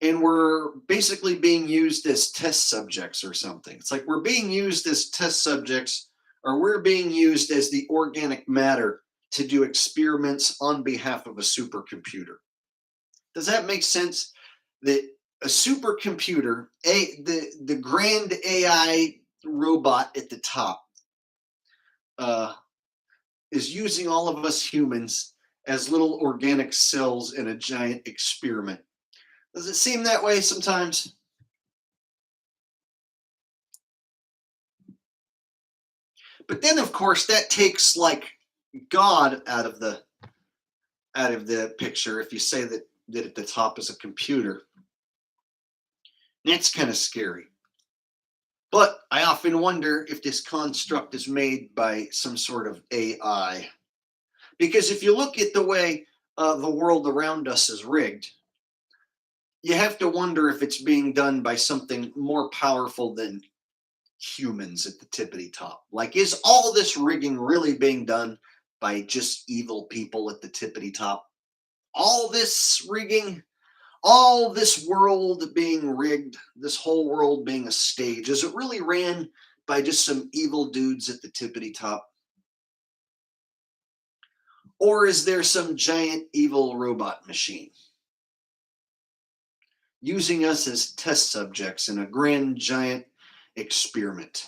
we're basically being used as test subjects or something. It's like we're being used as test subjects, or we're being used as the organic matter to do experiments on behalf of a supercomputer. Does that make sense? That a supercomputer, the grand AI robot at the top, is using all of us humans as little organic cells in a giant experiment. Does it seem that way sometimes? But then, of course, that takes like God out of the picture. If you say that at the top is a computer, that's kind of scary. But I often wonder if this construct is made by some sort of AI. Because if you look at the way the world around us is rigged, you have to wonder if it's being done by something more powerful than humans at the tippity top. Like, is all this rigging really being done by just evil people at the tippity top? All this rigging, all this world being rigged, this whole world being a stage, is it really ran by just some evil dudes at the tippity top? Or is there some giant evil robot machine using us as test subjects in a grand giant experiment?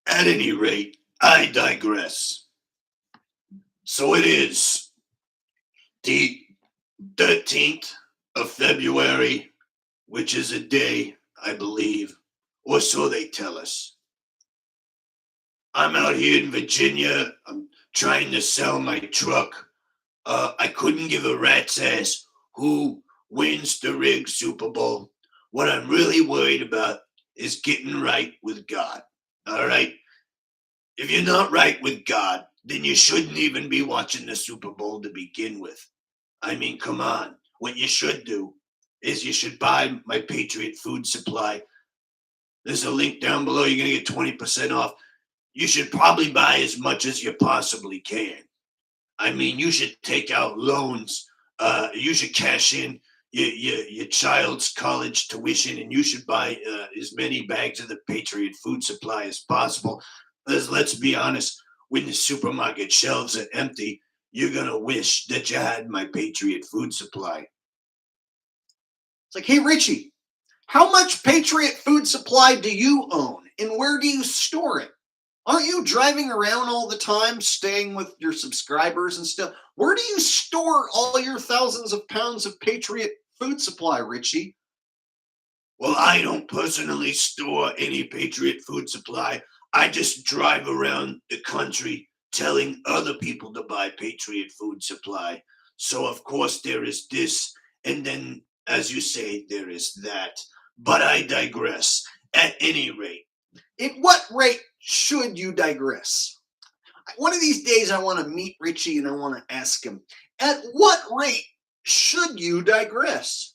At any rate, I digress. So it is the 13th of February, which is a day, I believe, or so they tell us. I'm out here in Virginia. I'm trying to sell my truck. I couldn't give a rat's ass who wins the rigged Super Bowl. What I'm really worried about is getting right with God. All right? If you're not right with God, then you shouldn't even be watching the Super Bowl to begin with. I mean, come on. What you should do is you should buy my Patriot food supply. There's a link down below. You're going to get 20% off. You should probably buy as much as you possibly can. I mean, you should take out loans. You should cash in your child's college tuition, and you should buy as many bags of the Patriot food supply as possible. Let's be honest, when the supermarket shelves are empty, you're going to wish that you had my Patriot food supply. It's like, hey, Richie, how much Patriot food supply do you own, and where do you store it? Aren't you driving around all the time, staying with your subscribers and stuff? Where do you store all your thousands of pounds of Patriot food supply, Richie? Well, I don't personally store any Patriot food supply. I just drive around the country telling other people to buy Patriot food supply. So, of course, there is this, and then, as you say, there is that. But I digress. At any rate, At what rate should you digress? One of these days, I want to meet Richie and I want to ask him, at what rate should you digress?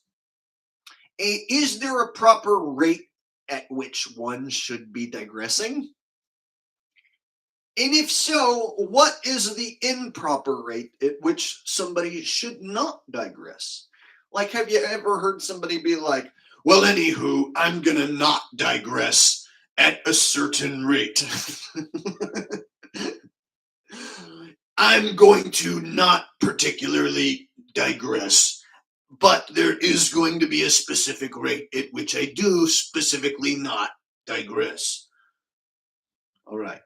Is there a proper rate at which one should be digressing? And if so, what is the improper rate at which somebody should not digress? Like, have you ever heard somebody be like, well, anywho, I'm gonna not digress at a certain rate. I'm going to not particularly digress, but there is going to be a specific rate at which I do specifically not digress. All right.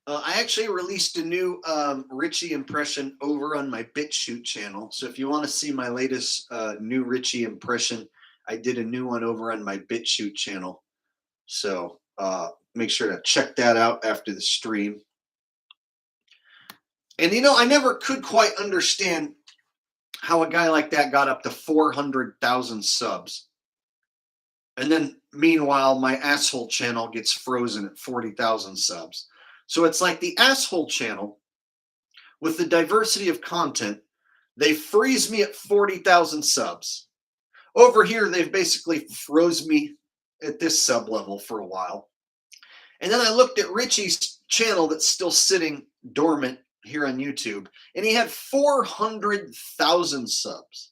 I actually released a new Richie impression over on my BitChute channel. So if you want to see my latest new Richie impression, I did a new one over on my BitChute channel. So make sure to check that out after the stream. And you know, I never could quite understand how a guy like that got up to 400,000 subs. And then meanwhile, my asshole channel gets frozen at 40,000 subs. So it's like the asshole channel, with the diversity of content, they freeze me at 40,000 subs. Over here, they've basically froze me at this sub level for a while. And then I looked at Richie's channel that's still sitting dormant here on YouTube, and he had 400,000 subs.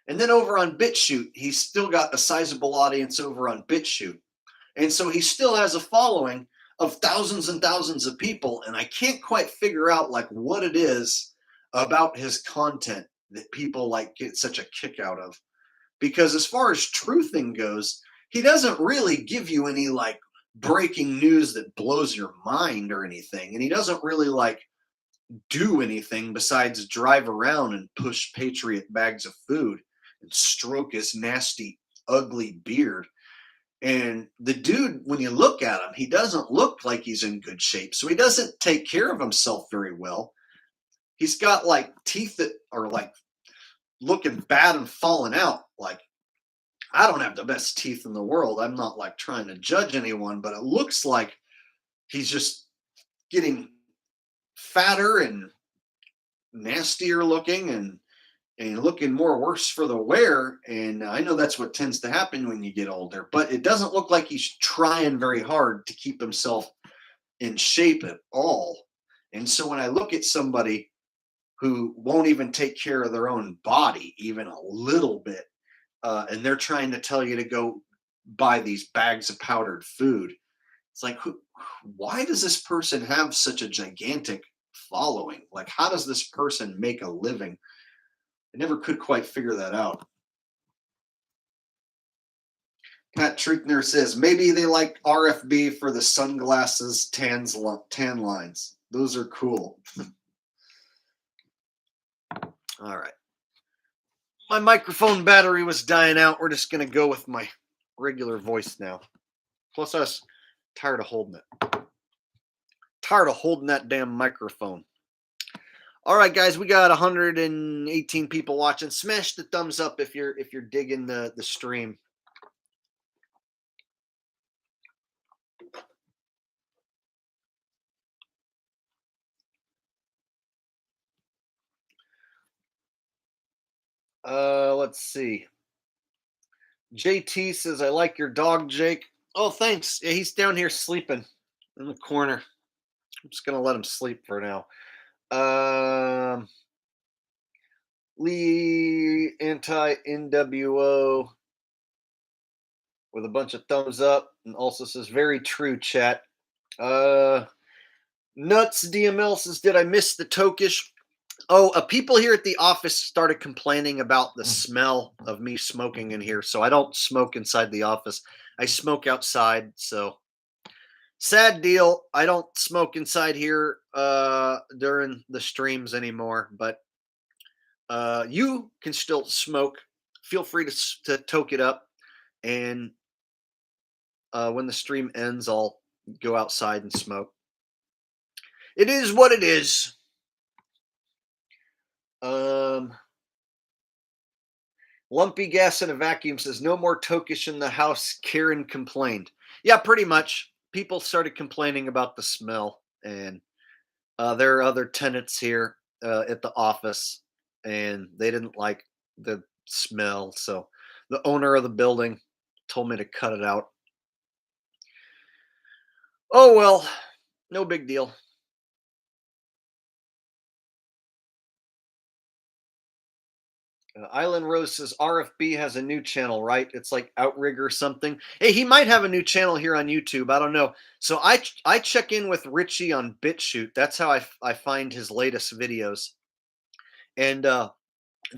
And then over on BitChute, he's still got a sizable audience over on BitChute. And so he still has a following of thousands and thousands of people, and I can't quite figure out like what it is about his content that people like get such a kick out of. Because as far as truthing goes, he doesn't really give you any like breaking news that blows your mind or anything, and he doesn't really like do anything besides drive around and push Patriot bags of food and stroke his nasty, ugly beard. And the dude, when you look at him, he doesn't look like he's in good shape. So he doesn't take care of himself very well. He's got like teeth that are like looking bad and falling out. Like, I don't have the best teeth in the world. I'm not like trying to judge anyone, but it looks like he's just getting fatter and nastier looking and looking more worse for the wear. And I know that's what tends to happen when you get older, but it doesn't look like he's trying very hard to keep himself in shape at all. And so when I look at somebody who won't even take care of their own body, even a little bit, and they're trying to tell you to go buy these bags of powdered food, it's like, why does this person have such a gigantic following? Like, how does this person make a living? I never could quite figure that out. Pat Truthner says, maybe they like RFB for the sunglasses tan lines. Those are cool. All right. My microphone battery was dying out. We're just going to go with my regular voice now. Plus, I was tired of holding it. Tired of holding that damn microphone. All right, guys, we got 118 people watching. Smash the thumbs up if you're digging the stream. Let's see. JT says, I like your dog, Jake. Oh, thanks. Yeah, he's down here sleeping in the corner. I'm just gonna let him sleep for now. Lee anti-NWO with a bunch of thumbs up, and also says, very true, chat. Nuts DML says, did I miss the Tokish? Oh, people here at the office started complaining about the smell of me smoking in here. So I don't smoke inside the office. I smoke outside. So sad deal. I don't smoke inside here during the streams anymore, but you can still smoke. Feel free to toke it up, and when the stream ends, I'll go outside and smoke. It is what it is. Um, Lumpy gas in a vacuum says no more tokish in the house. Karen complained. Yeah, pretty much. People started complaining about the smell, and there are other tenants here at the office, and they didn't like the smell. So the owner of the building told me to cut it out. Oh well, no big deal. Island Rose says RFB has a new channel, right? It's like Outrigger or something. Hey, he might have a new channel here on YouTube. I don't know. So I check in with Richie on BitChute. That's how I find his latest videos. And the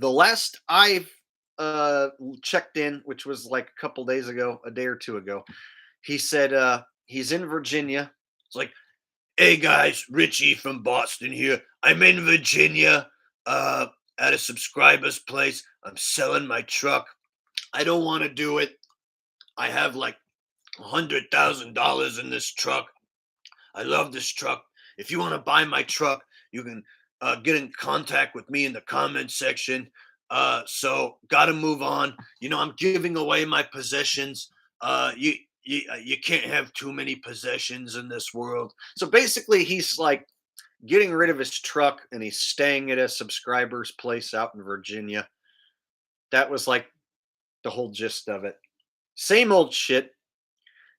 last I've checked in, which was like a couple days ago, a day or two ago, he said he's in Virginia. It's like, hey guys, Richie from Boston here. I'm in Virginia at a subscriber's place. I'm selling my truck. I don't want to do it. I have like $100,000 in this truck. I love this truck. If you want to buy my truck, you can get in contact with me in the comment section. So got to move on. You know, I'm giving away my possessions. You can't have too many possessions in this world. So basically, he's like getting rid of his truck and he's staying at a subscriber's place out in Virginia. That was like the whole gist of it. Same old shit.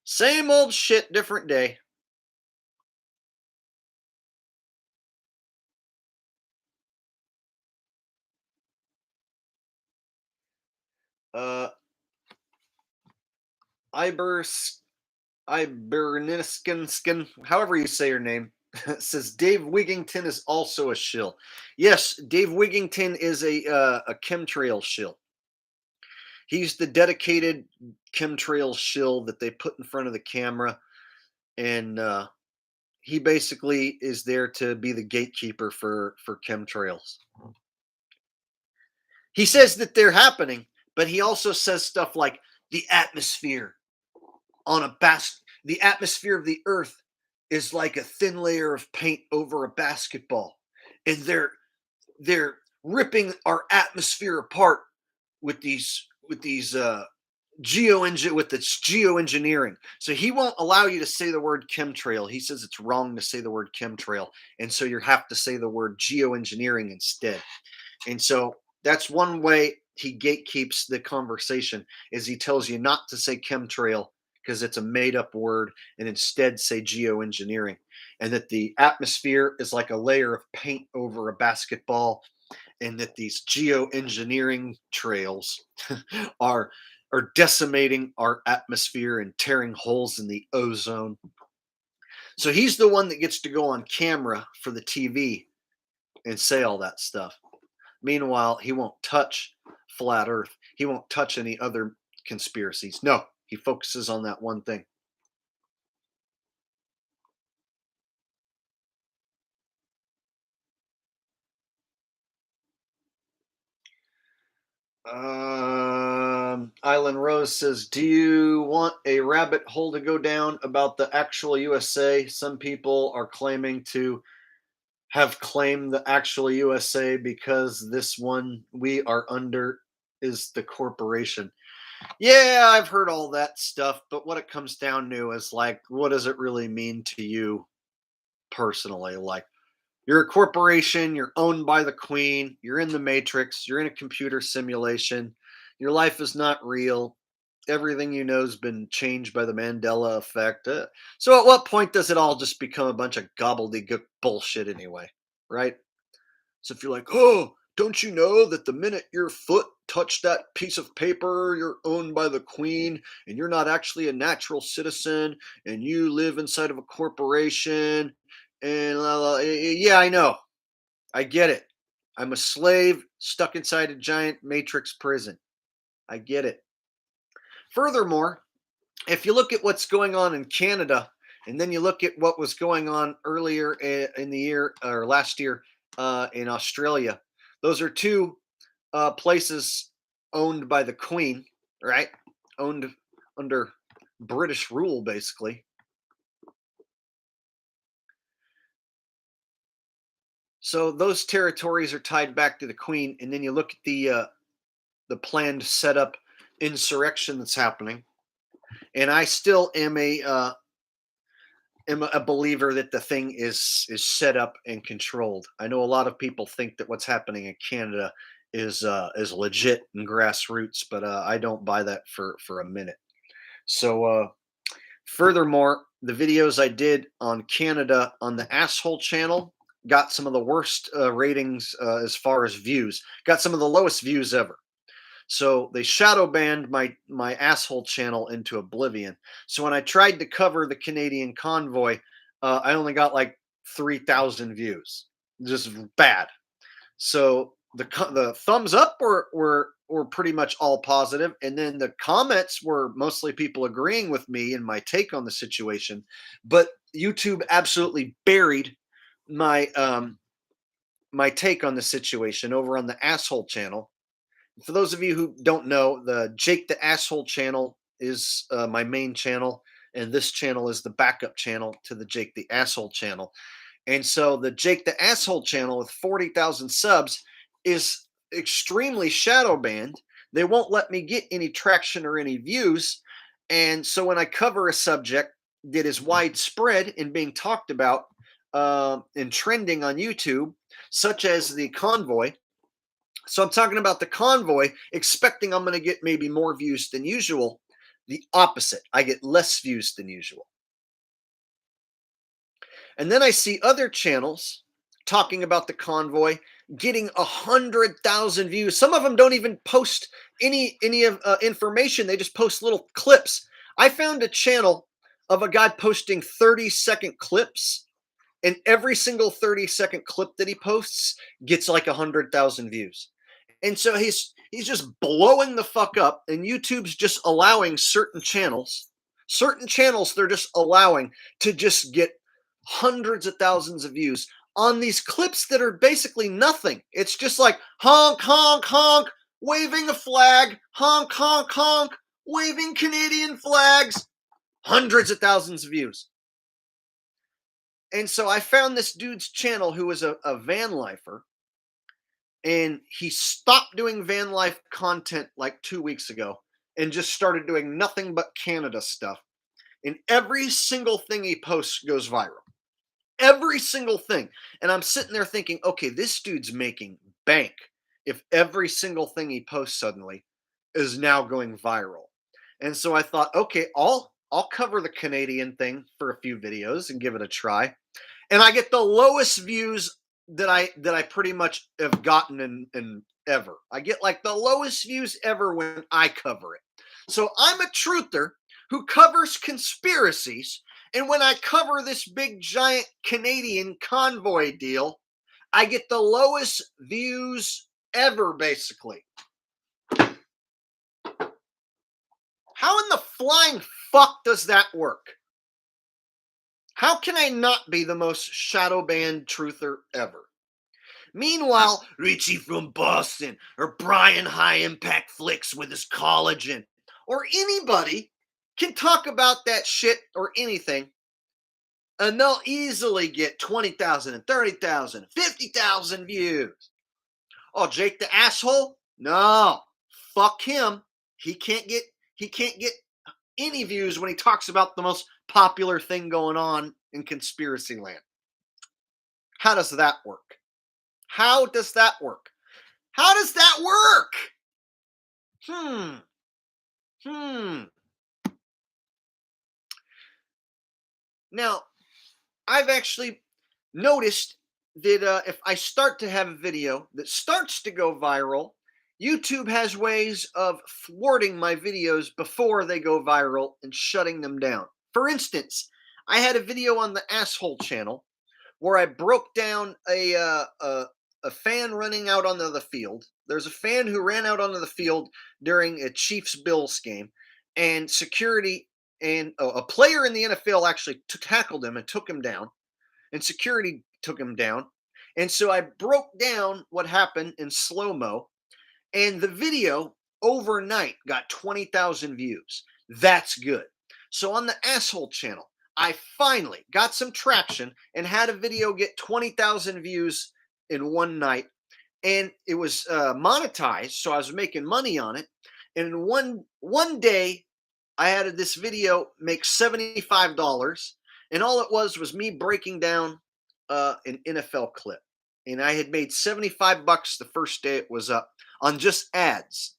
Same old shit, different day. Uh, Iberniskin, however you say your name, says Dave Wiggington is also a shill. Yes, Dave Wiggington is a chemtrail shill. He's the dedicated chemtrail shill that they put in front of the camera, and he basically is there to be the gatekeeper for chemtrails. He says that they're happening, but he also says stuff like the atmosphere the atmosphere of the earth is like a thin layer of paint over a basketball, and they're ripping our atmosphere apart with these geoengineering. So he won't allow you to say the word chemtrail. He says it's wrong to say the word chemtrail, and so you have to say the word geoengineering instead. And so that's one way he gatekeeps the conversation, is he tells you not to say chemtrail because it's a made up word, and instead say geoengineering, and that the atmosphere is like a layer of paint over a basketball, and that these geoengineering trails are decimating our atmosphere and tearing holes in the ozone. So he's the one that gets to go on camera for the TV and say all that stuff. Meanwhile, he won't touch flat earth. He won't touch any other conspiracies. No, he focuses on that one thing. Island Rose says, do you want a rabbit hole to go down about the actual USA? Some people are claiming to have claimed the actual USA because this one we are under is the corporation. Yeah, I've heard all that stuff, but what it comes down to is like, what does it really mean to you personally? Like, you're a corporation, you're owned by the queen, you're in the matrix, you're in a computer simulation, your life is not real. Everything you know has been changed by the Mandela effect. So at what point does it all just become a bunch of gobbledygook bullshit anyway? Right? So if you're like, oh, don't you know that the minute your foot touched that piece of paper, you're owned by the queen and you're not actually a natural citizen and you live inside of a corporation and yeah, I know. I get it. I'm a slave stuck inside a giant matrix prison. I get it. Furthermore, if you look at what's going on in Canada, and then you look at what was going on earlier in the year or last year in Australia, those are two places owned by the Queen, right? Owned under British rule, basically. So those territories are tied back to the Queen, and then you look at the planned setup insurrection that's happening, and I still am a believer that the thing is set up and controlled. I know a lot of people think that what's happening in Canada is legit and grassroots, but I don't buy that for a minute. So furthermore, the videos I did on Canada on the asshole channel got some of the worst ratings as far as views. Got some of the lowest views ever. So they shadow banned my asshole channel into oblivion. So when I tried to cover the Canadian convoy, I only got like 3,000 views. Just bad. So the thumbs up were pretty much all positive, and then the comments were mostly people agreeing with me and my take on the situation. But YouTube absolutely buried my my take on the situation over on the asshole channel. For those of you who don't know, the Jake the Asshole channel is my main channel, and this channel is the backup channel to the Jake the Asshole channel. And so the Jake the Asshole channel with 40,000 subs is extremely shadow banned. They won't let me get any traction or any views. And so when I cover a subject that is widespread and being talked about and trending on YouTube, such as the convoy, so I'm talking about the convoy, expecting I'm going to get maybe more views than usual. The opposite. I get less views than usual. And then I see other channels talking about the convoy getting 100,000 views. Some of them don't even post any of information. They just post little clips. I found a channel of a guy posting 30-second clips, and every single 30-second clip that he posts gets like 100,000 views. And so he's just blowing the fuck up, and YouTube's just allowing certain channels they're just allowing to just get hundreds of thousands of views on these clips that are basically nothing. It's just like honk, honk, honk, waving a flag, honk, honk, honk, waving Canadian flags, hundreds of thousands of views. And so I found this dude's channel who was a van lifer, and he stopped doing van life content like 2 weeks ago and just started doing nothing but Canada stuff. And every single thing he posts goes viral. Every single thing. And I'm sitting there thinking, okay, this dude's making bank if every single thing he posts suddenly is now going viral. And so I thought, okay, I'll cover the Canadian thing for a few videos and give it a try. And I get the lowest views that I pretty much have gotten in ever. I get like the lowest views ever when I cover it. So I'm a truther who covers conspiracies, and when I cover this big giant Canadian convoy deal, I get the lowest views ever, basically. How in the flying fuck does that work? How can I not be the most shadow banned truther ever? Meanwhile, Richie from Boston or Brian High Impact Flicks with his collagen or anybody can talk about that shit or anything, and they'll easily get 20,000 and 30,000, 50,000 views. Oh, Jake the Asshole? No, fuck him. He can't get any views when he talks about the most popular thing going on in conspiracy land. How does that work? How does that work? How does that work? Now, I've actually noticed that if I start to have a video that starts to go viral, YouTube has ways of thwarting my videos before they go viral and shutting them down. For instance, I had a video on the Asshole channel where I broke down a a fan running out onto the field. There's a fan who ran out onto the field during a Chiefs-Bills game, and security and a player in the NFL actually tackled him and took him down, and security took him down. And so I broke down what happened in slow-mo, and the video overnight got 20,000 views. That's good. So on the asshole channel, I finally got some traction and had a video get 20,000 views in one night. And it was monetized, so I was making money on it. And in one day, I had this video make $75. And all it was me breaking down an NFL clip. And I had made $75 the first day it was up on just ads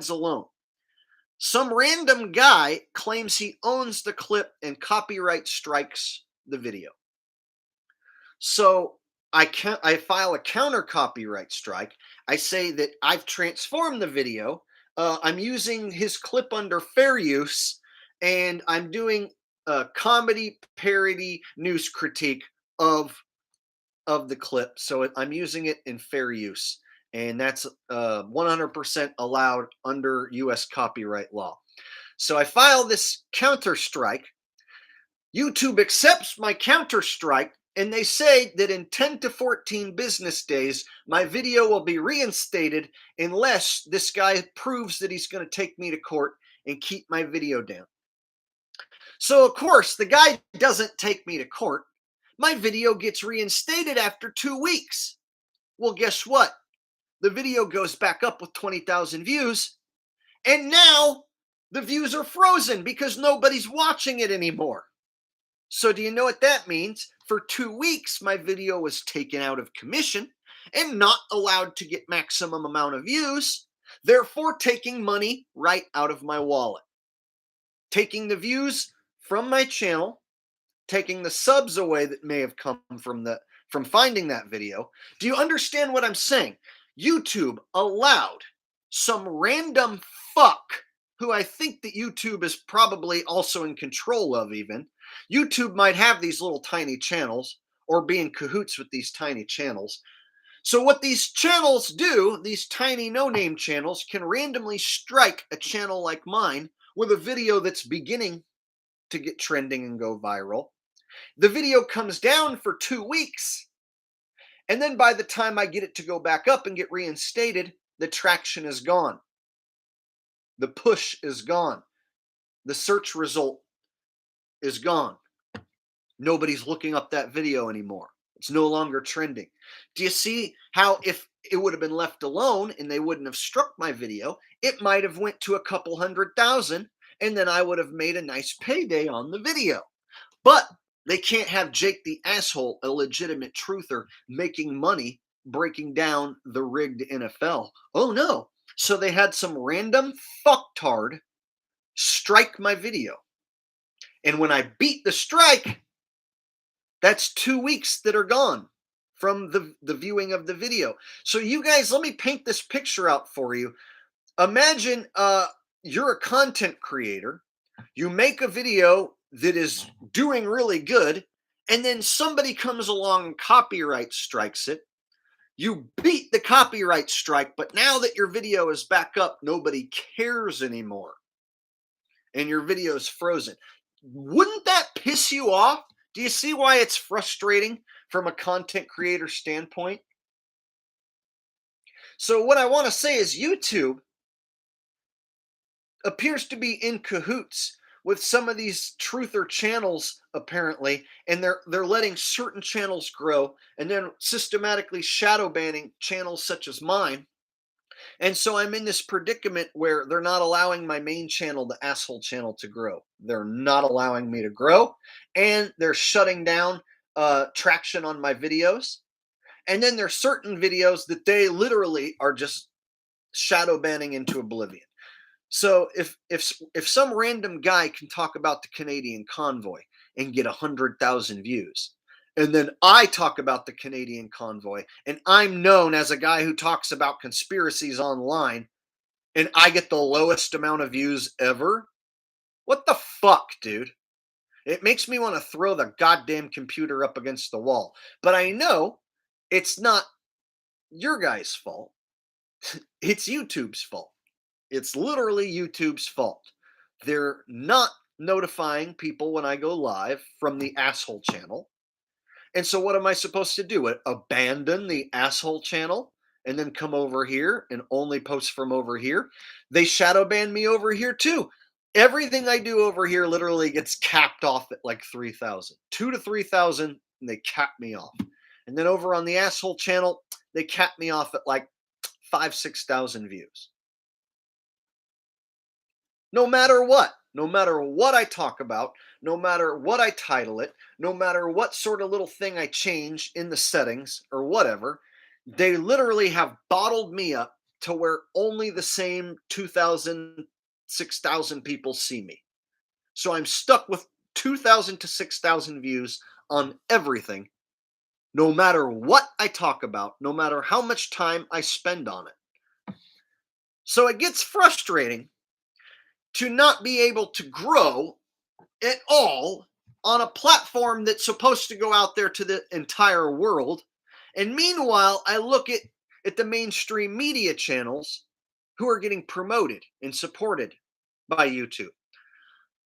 alone. Some random guy claims he owns the clip and copyright strikes the video. So I file a counter copyright strike. I say that I've transformed the video. I'm using his clip under fair use, and I'm doing a comedy parody news critique of the clip. So I'm using it in fair use. And that's 100% allowed under U.S. copyright law. So I file this counter strike. YouTube accepts my counter strike, and they say that in 10 to 14 business days, my video will be reinstated unless this guy proves that he's going to take me to court and keep my video down. So, of course, the guy doesn't take me to court. My video gets reinstated after 2 weeks. Well, guess what? The video goes back up with 20,000 views, and now the views are frozen because nobody's watching it anymore. So do you know what that means? For 2 weeks, my video was taken out of commission and not allowed to get maximum amount of views, therefore taking money right out of my wallet. Taking the views from my channel, taking the subs away that may have come from finding that video. Do you understand what I'm saying? YouTube allowed some random fuck, who I think that YouTube is probably also in control of even. YouTube might have these little tiny channels or be in cahoots with these tiny channels. So what these channels do, these tiny no-name channels, can randomly strike a channel like mine with a video that's beginning to get trending and go viral. The video comes down for 2 weeks. And then by the time I get it to go back up and get reinstated, the traction is gone. The push is gone. The search result is gone. Nobody's looking up that video anymore. It's no longer trending. Do you see how if it would have been left alone and they wouldn't have struck my video, it might have went to a couple 100,000, and then I would have made a nice payday on the video. But they can't have Jake the asshole, a legitimate truther, making money breaking down the rigged NFL. Oh no. So they had some random fucktard strike my video. And when I beat the strike, that's 2 weeks that are gone from the viewing of the video. So you guys, let me paint this picture out for you. Imagine you're a content creator. You make a video that is doing really good, and then somebody comes along and copyright strikes it. You beat the copyright strike, but now that your video is back up, nobody cares anymore, and your video is frozen. Wouldn't that piss you off? Do you see why it's frustrating from a content creator standpoint? So what I want to say is YouTube appears to be in cahoots with some of these truther channels, apparently, and they're letting certain channels grow and then systematically shadow banning channels such as mine. And so I'm in this predicament where they're not allowing my main channel, the asshole channel, to grow. They're not allowing me to grow, and they're shutting down traction on my videos. And then there's certain videos that they literally are just shadow banning into oblivion. So if some random guy can talk about the Canadian convoy and get 100,000 views, and then I talk about the Canadian convoy, and I'm known as a guy who talks about conspiracies online, and I get the lowest amount of views ever, what the fuck, dude? It makes me want to throw the goddamn computer up against the wall. But I know it's not your guys' fault. It's YouTube's fault. It's literally YouTube's fault. They're not notifying people when I go live from the asshole channel. And so what am I supposed to do? Abandon the asshole channel and then come over here and only post from over here? They shadow ban me over here too. Everything I do over here literally gets capped off at like 3,000. 2 to 3,000, and they cap me off. And then over on the asshole channel, they cap me off at like 5,000-6,000 views. No matter what I talk about, no matter what I title it, no matter what sort of little thing I change in the settings or whatever, they literally have bottled me up to where only the same 2,000, 6,000 people see me. So I'm stuck with 2,000 to 6,000 views on everything, no matter what I talk about, no matter how much time I spend on it. So it gets frustrating to not be able to grow at all on a platform that's supposed to go out there to the entire world. And meanwhile, I look at the mainstream media channels who are getting promoted and supported by YouTube.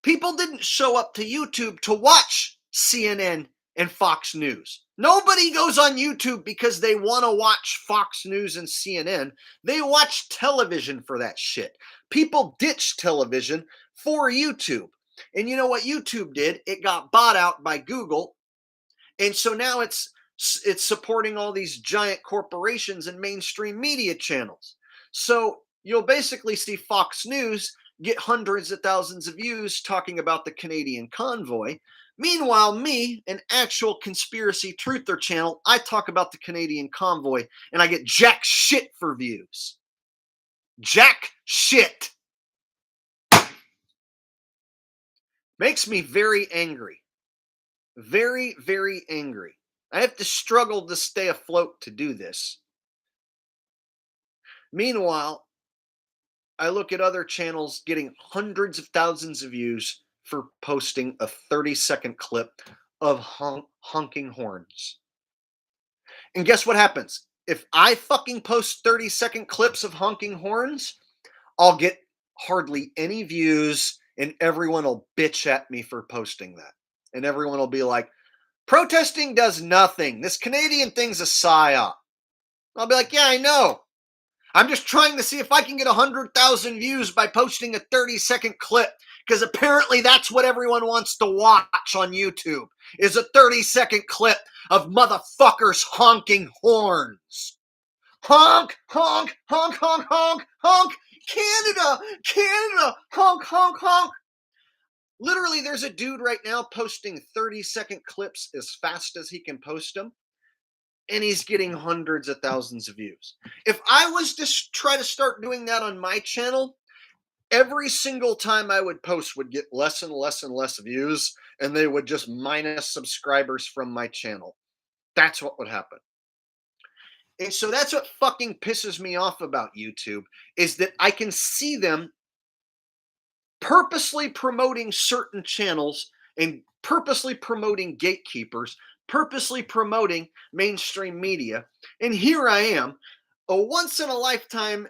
People didn't show up to YouTube to watch CNN and Fox News. Nobody goes on YouTube because they want to watch Fox News and CNN. They watch television for that shit. People ditch television for YouTube. And you know what YouTube did? It got bought out by Google. And so now it's supporting all these giant corporations and mainstream media channels. So you'll basically see Fox News get hundreds of thousands of views talking about the Canadian convoy. Meanwhile, me, an actual conspiracy truther channel, I talk about the Canadian convoy and I get jack shit for views. Jack shit. Makes me very angry. Very, very angry. I have to struggle to stay afloat to do this. Meanwhile, I look at other channels getting hundreds of thousands of views for posting a 30-second clip of honking horns. And guess what happens? If I fucking post 30-second clips of honking horns, I'll get hardly any views and everyone will bitch at me for posting that. And everyone will be like, protesting does nothing. This Canadian thing's a psyop. I'll be like, yeah, I know. I'm just trying to see if I can get 100,000 views by posting a 30-second clip, because apparently that's what everyone wants to watch on YouTube, is a 30-second clip of motherfuckers honking horns. Honk, honk, honk, honk, honk, honk. Canada, Canada, honk, honk, honk. Literally, there's a dude right now posting 30-second clips as fast as he can post them, and he's getting hundreds of thousands of views. If I was to try to start doing that on my channel, every single time I would post would get less and less and less views, and they would just minus subscribers from my channel. That's what would happen. And so that's what fucking pisses me off about YouTube, is that I can see them purposely promoting certain channels and purposely promoting gatekeepers, purposely promoting mainstream media. And here I am, a once-in-a-lifetime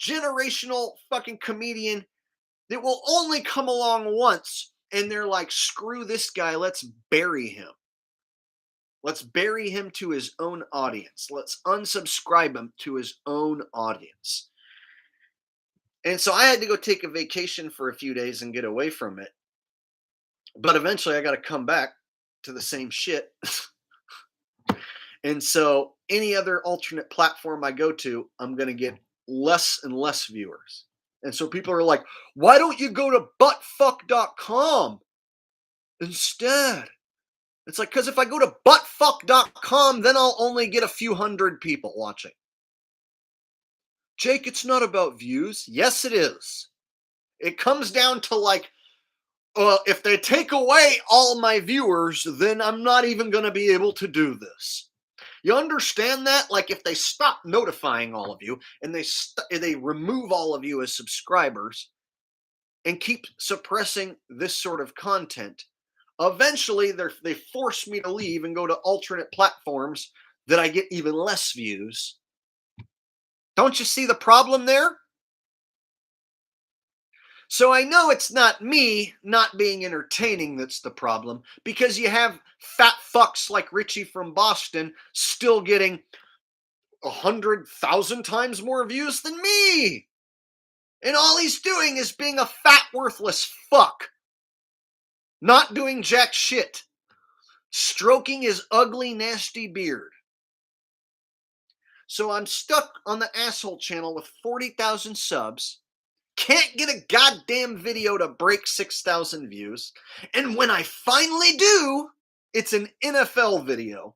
generational fucking comedian that will only come along once, and they're like, screw this guy, let's bury him. Let's bury him to his own audience. Let's unsubscribe him to his own audience. And so I had to go take a vacation for a few days and get away from it. But eventually I got to come back to the same shit. And so any other alternate platform I go to, I'm going to get less and less viewers. And so people are like, why don't you go to buttfuck.com instead? It's like, because if I go to buttfuck.com, then I'll only get a few hundred people watching. Jake, it's not about views. Yes, it is. It comes down to like, if they take away all my viewers, then I'm not even going to be able to do this. You understand that? Like, if they stop notifying all of you and they remove all of you as subscribers and keep suppressing this sort of content, eventually they force me to leave and go to alternate platforms that I get even less views. Don't you see the problem there? So I know it's not me not being entertaining that's the problem, because you have fat fucks like Richie from Boston still getting 100,000 times more views than me. And all he's doing is being a fat, worthless fuck. Not doing jack shit. Stroking his ugly, nasty beard. So I'm stuck on the asshole channel with 40,000 subs. Can't get a goddamn video to break 6,000 views. And when I finally do, it's an NFL video.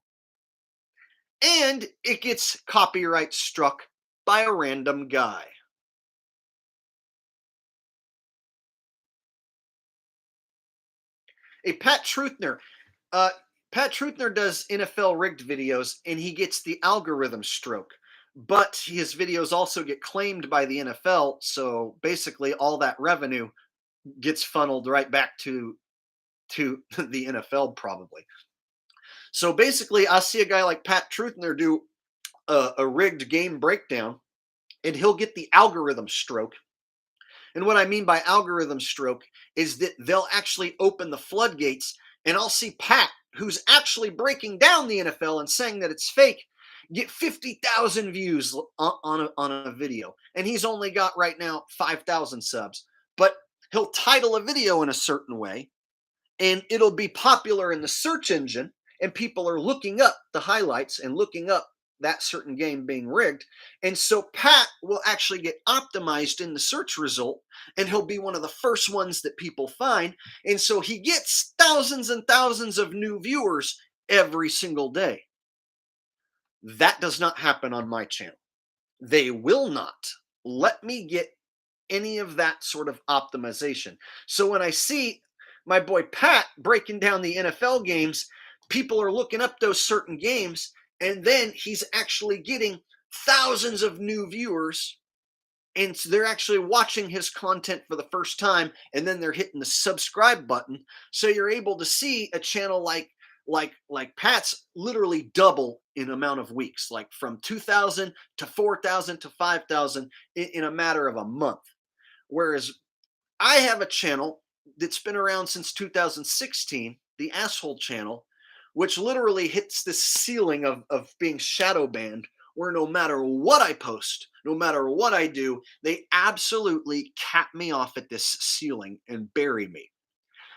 And it gets copyright struck by a random guy. Pat Truthner. Pat Truthner does NFL rigged videos, and he gets the algorithm stroke. But his videos also get claimed by the NFL, so basically all that revenue gets funneled right back to the NFL probably. So basically, I see a guy like Pat Truthner do a rigged game breakdown, and he'll get the algorithm stroke. And what I mean by algorithm stroke is that they'll actually open the floodgates, and I'll see Pat, who's actually breaking down the NFL and saying that it's fake, get 50,000 views on a video. And he's only got right now 5,000 subs. But he'll title a video in a certain way, and it'll be popular in the search engine, and people are looking up the highlights and looking up that certain game being rigged. And so Pat will actually get optimized in the search result, and he'll be one of the first ones that people find. And so he gets thousands and thousands of new viewers every single day. That does not happen on my channel. They will not let me get any of that sort of optimization. So when I see my boy Pat breaking down the NFL games, people are looking up those certain games, and then he's actually getting thousands of new viewers, and so they're actually watching his content for the first time, and then they're hitting the subscribe button. So you're able to see a channel like Pat's literally double in amount of weeks, like from 2,000 to 4,000 to 5,000 in a matter of a month. Whereas I have a channel that's been around since 2016, the Asshole channel, which literally hits this ceiling of being shadow banned, where no matter what I post, no matter what I do, they absolutely cap me off at this ceiling and bury me.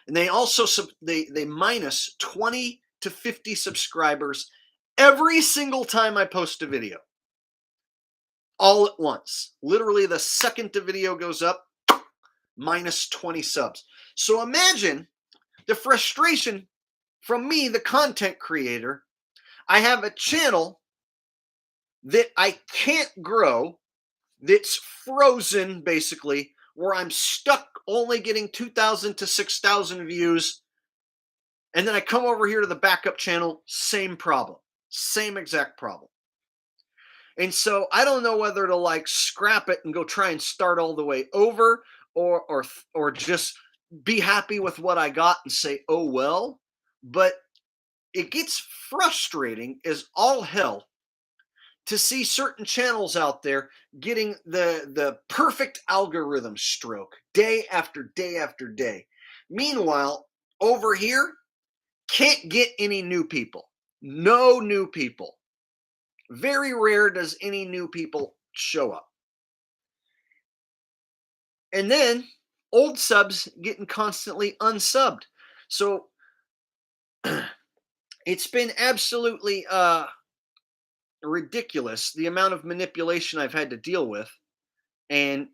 And they also they minus 20 to 50 subscribers every single time I post a video. All at once. Literally the second the video goes up, minus 20 subs. So imagine the frustration from me, the content creator. I have a channel that I can't grow, that's frozen basically, where I'm stuck only getting 2,000 to 6,000 views. And then I come over here to the backup channel, same problem, same exact problem. And so I don't know whether to like scrap it and go try and start all the way over, or just be happy with what I got and say, oh well. But it gets frustrating as all hell to see certain channels out there getting the perfect algorithm stroke day after day after day. Meanwhile, over here, can't get any new people. No new people. Very rare does any new people show up. And then old subs getting constantly unsubbed. So it's been absolutely ridiculous, the amount of manipulation I've had to deal with. And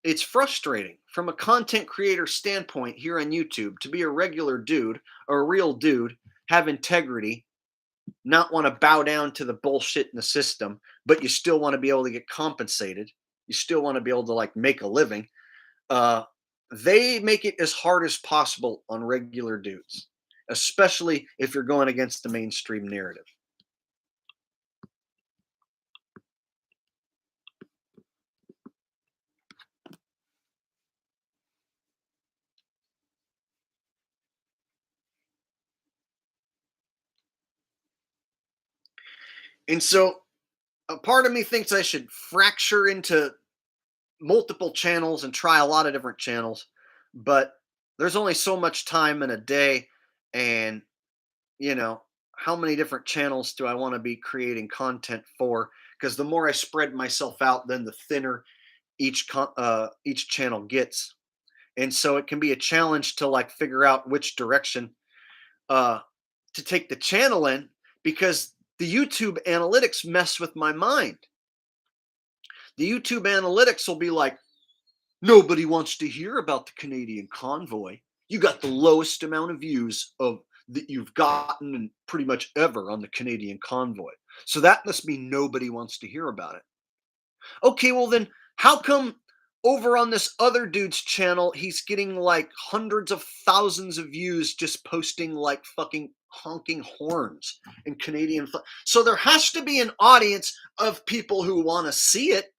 it's frustrating from a content creator standpoint here on YouTube to be a regular dude, or a real dude, have integrity, not want to bow down to the bullshit in the system, but you still want to be able to get compensated. You still want to be able to like make a living. They make it as hard as possible on regular dudes, especially if you're going against the mainstream narrative. And so a part of me thinks I should fracture into multiple channels and try a lot of different channels, but there's only so much time in a day, and you know, how many different channels do I want to be creating content for? Because the more I spread myself out, then the thinner each channel gets, and so it can be a challenge to like figure out which direction uh, to take the channel in, because the YouTube analytics mess with my mind. The YouTube analytics will be like, nobody wants to hear about the Canadian convoy. You got the lowest amount of views of that you've gotten in pretty much ever on the Canadian convoy. So that must mean nobody wants to hear about it. Okay, well then how come over on this other dude's channel he's getting like hundreds of thousands of views just posting like fucking honking horns and so there has to be an audience of people who want to see it.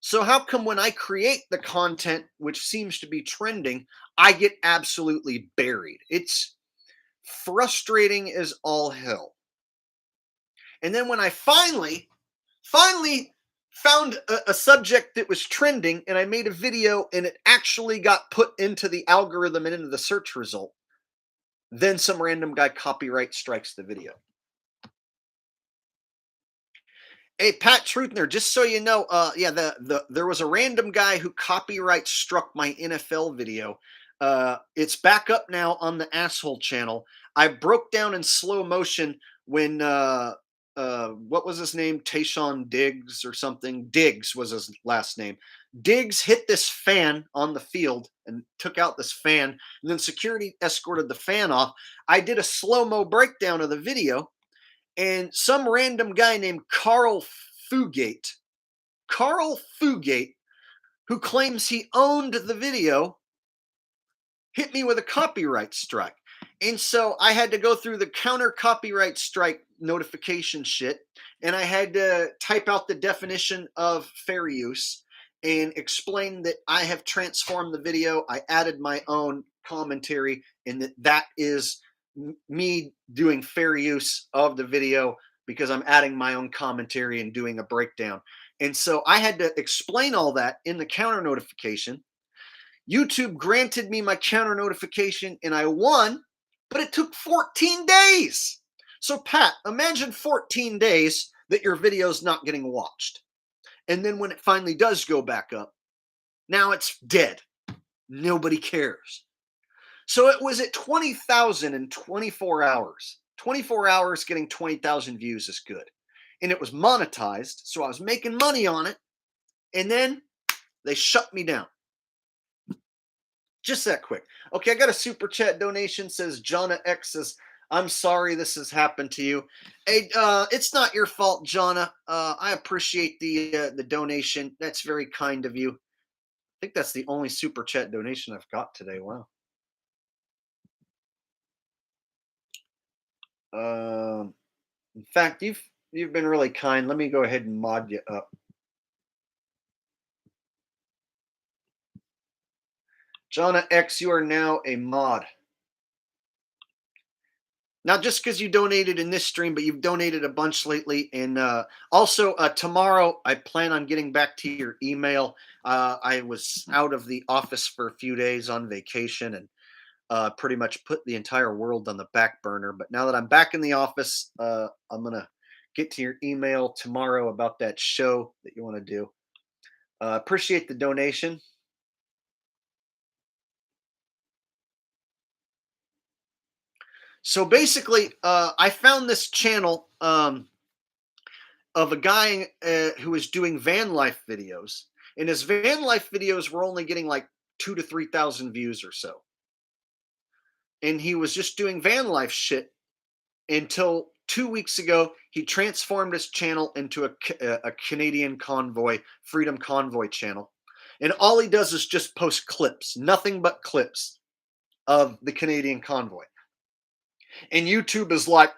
So how come when I create the content, which seems to be trending, I get absolutely buried? It's frustrating as all hell. And then when I finally found a subject that was trending, and I made a video and it actually got put into the algorithm and into the search result, then some random guy copyright strikes the video. Hey, Pat Truthner, just so you know, there was a random guy who copyright struck my NFL video. It's back up now on the asshole channel. I broke down in slow motion when what was his name? Tayshaun Diggs or something. Diggs was his last name. Diggs hit this fan on the field and took out this fan, and then security escorted the fan off. I did a slow-mo breakdown of the video, and some random guy named Carl Fugate, who claims he owned the video, hit me with a copyright strike. And so I had to go through the counter copyright strike notification shit, and I had to type out the definition of fair use and explain that I have transformed the video. I added my own commentary, and that is me doing fair use of the video because I'm adding my own commentary and doing a breakdown. And so I had to explain all that in the counter notification. YouTube granted me my counter notification and I won, but it took 14 days. So Pat, imagine 14 days that your video's not getting watched. And then when it finally does go back up, now it's dead. Nobody cares. So it was at 20,000 in 24 hours. 24 hours getting 20,000 views is good. And it was monetized, so I was making money on it. And then they shut me down. Just that quick. Okay, I got a super chat donation. Says Jonna X says, I'm sorry this has happened to you. Hey, it's not your fault, Jonna. I appreciate the donation. That's very kind of you. I think that's the only super chat donation I've got today. Wow. In fact, you've been really kind. Let me go ahead and mod you up. Jonna X, you are now a mod. Not just because you donated in this stream, but you've donated a bunch lately. And also tomorrow, I plan on getting back to your email. I was out of the office for a few days on vacation and pretty much put the entire world on the back burner. But now that I'm back in the office, I'm going to get to your email tomorrow about that show that you want to do. Appreciate the donation. So basically, I found this channel of a guy who was doing van life videos. And his van life videos were only getting like 2,000 to 3,000 views or so. And he was just doing van life shit until 2 weeks ago, he transformed his channel into a Canadian convoy, Freedom Convoy channel. And all he does is just post clips, nothing but clips of the Canadian convoy. And YouTube is like,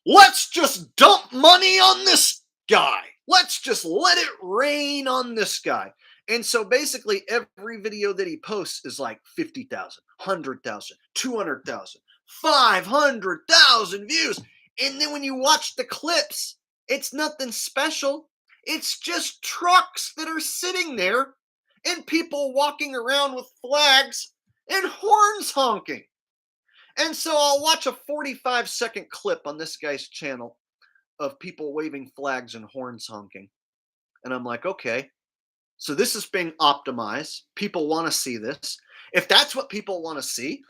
let's just dump money on this guy. Let's just let it rain on this guy. And so basically every video that he posts is like 50,000, 100,000, 200,000, 500,000 views. And then when you watch the clips, it's nothing special. It's just trucks that are sitting there and people walking around with flags and horns honking. And so I'll watch a 45-second clip on this guy's channel of people waving flags and horns honking. And I'm like, okay, so this is being optimized. People want to see this. If that's what people want to see,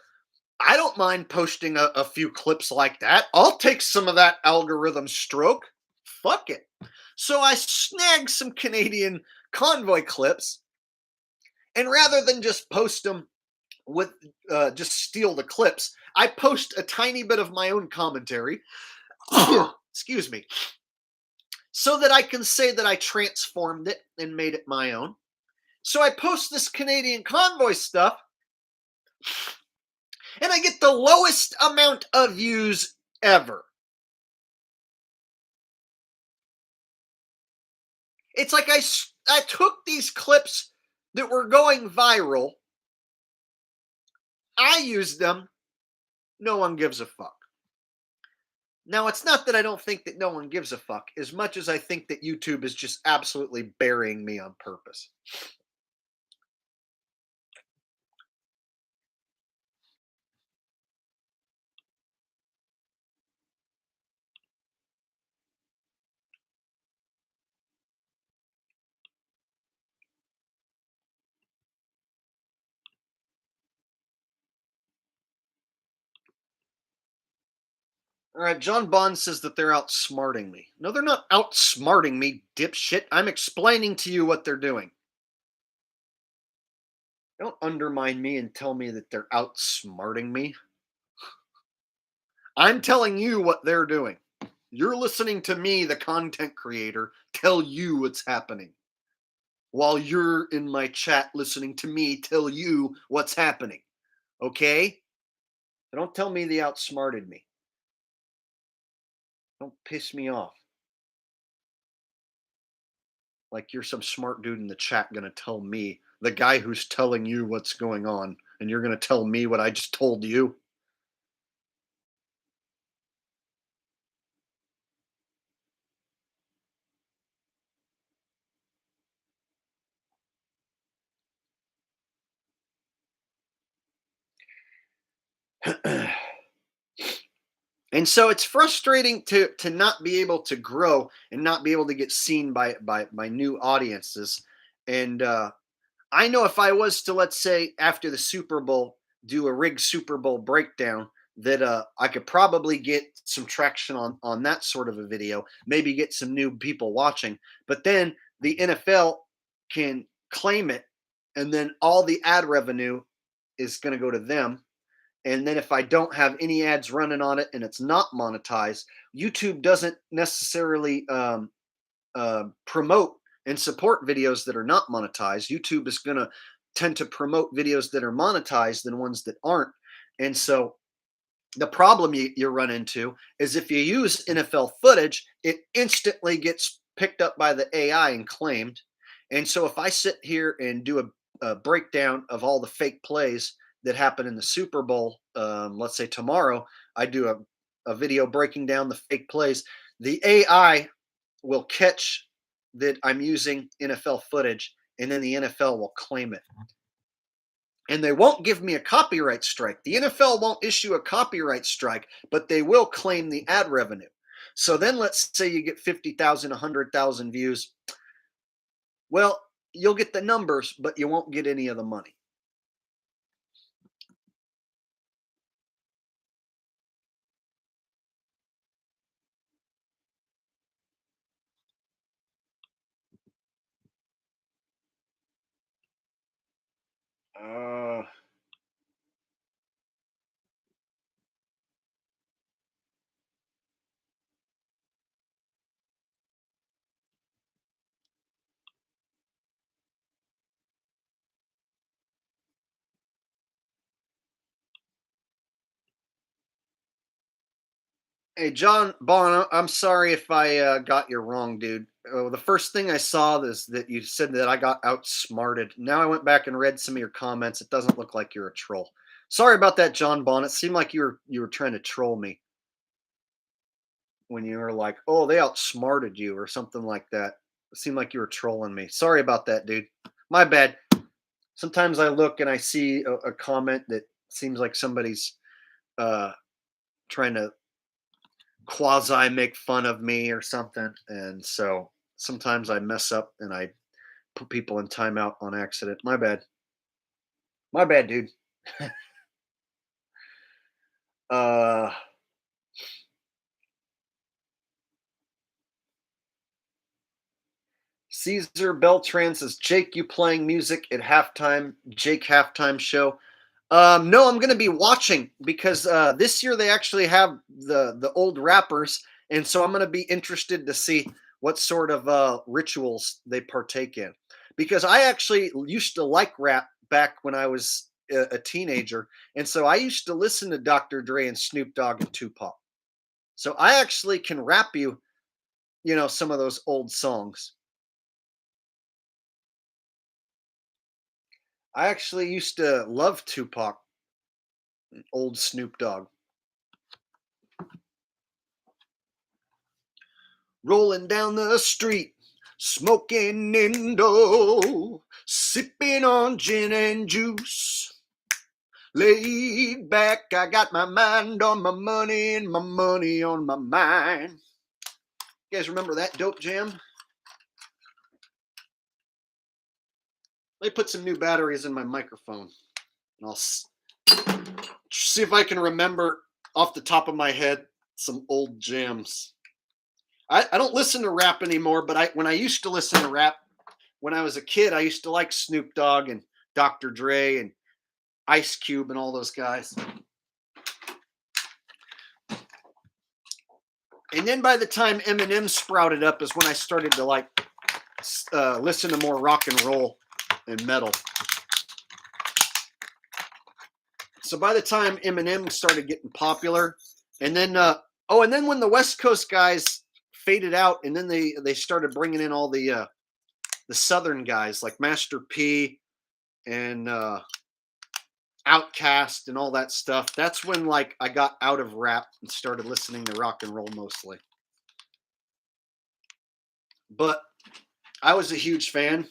I don't mind posting a few clips like that. I'll take some of that algorithm stroke. Fuck it. So I snagged some Canadian convoy clips, and rather than just post them with just steal the clips, I post a tiny bit of my own commentary. Excuse me. So that I can say that I transformed it and made it my own. So I post this Canadian convoy stuff, and I get the lowest amount of views ever. It's like I took these clips that were going viral, I used them, no one gives a fuck. Now, it's not that I don't think that no one gives a fuck, as much as I think that YouTube is just absolutely burying me on purpose. All right, John Bond says that they're outsmarting me. No, they're not outsmarting me, dipshit. I'm explaining to you what they're doing. Don't undermine me and tell me that they're outsmarting me. I'm telling you what they're doing. You're listening to me, the content creator, tell you what's happening. While you're in my chat listening to me tell you what's happening. Okay? Don't tell me they outsmarted me. Don't piss me off. Like you're some smart dude in the chat gonna tell me, the guy who's telling you what's going on, and you're gonna tell me what I just told you. And so it's frustrating to not be able to grow and not be able to get seen by new audiences. And I know if I was to, let's say, after the Super Bowl, do a rigged Super Bowl breakdown, that I could probably get some traction on that sort of a video, maybe get some new people watching. But then the NFL can claim it, and then all the ad revenue is going to go to them. And then if I don't have any ads running on it and it's not monetized, YouTube doesn't necessarily promote and support videos that are not monetized. YouTube is going to tend to promote videos that are monetized than ones that aren't. And so the problem you run into is if you use NFL footage, it instantly gets picked up by the AI and claimed. And so if I sit here and do a breakdown of all the fake plays that happen in the Super Bowl, let's say tomorrow, I do a video breaking down the fake plays, the AI will catch that I'm using NFL footage, and then the NFL will claim it. And they won't give me a copyright strike. The NFL won't issue a copyright strike, but they will claim the ad revenue. So then let's say you get 50,000, 100,000 views. Well, you'll get the numbers, but you won't get any of the money. Hey, John Bon, I'm sorry if I got you wrong, dude. The first thing I saw is that you said that I got outsmarted. Now I went back and read some of your comments. It doesn't look like you're a troll. Sorry about that, John Bon. It seemed like you were trying to troll me when you were like, "Oh, they outsmarted you" or something like that. It seemed like you were trolling me. Sorry about that, dude. My bad. Sometimes I look and I see a comment that seems like somebody's trying to quasi make fun of me or something. And so sometimes I mess up and I put people in timeout on accident. My bad. My bad, dude. Caesar Beltran says, Jake, you playing music at halftime? Jake halftime show? No, I'm going to be watching because this year they actually have the old rappers, and so I'm going to be interested to see what sort of rituals they partake in. Because I actually used to like rap back when I was a teenager, and so I used to listen to Dr. Dre and Snoop Dogg and Tupac. So I actually can rap you, some of those old songs. I actually used to love Tupac, old Snoop Dogg. Rolling down the street, smoking Indo, sipping on gin and juice. Laid back, I got my mind on my money and my money on my mind. You guys remember that dope jam? Let me put some new batteries in my microphone. And I'll see if I can remember off the top of my head some old jams. I don't listen to rap anymore, but when I used to listen to rap, when I was a kid, I used to like Snoop Dogg and Dr. Dre and Ice Cube and all those guys. And then by the time Eminem sprouted up is when I started to listen to more rock and roll and metal. So by the time Eminem started getting popular, and then and then when the West Coast guys faded out, and then they started bringing in all the Southern guys like Master P and Outkast and all that stuff. That's when I got out of rap and started listening to rock and roll mostly. But I was a huge fan.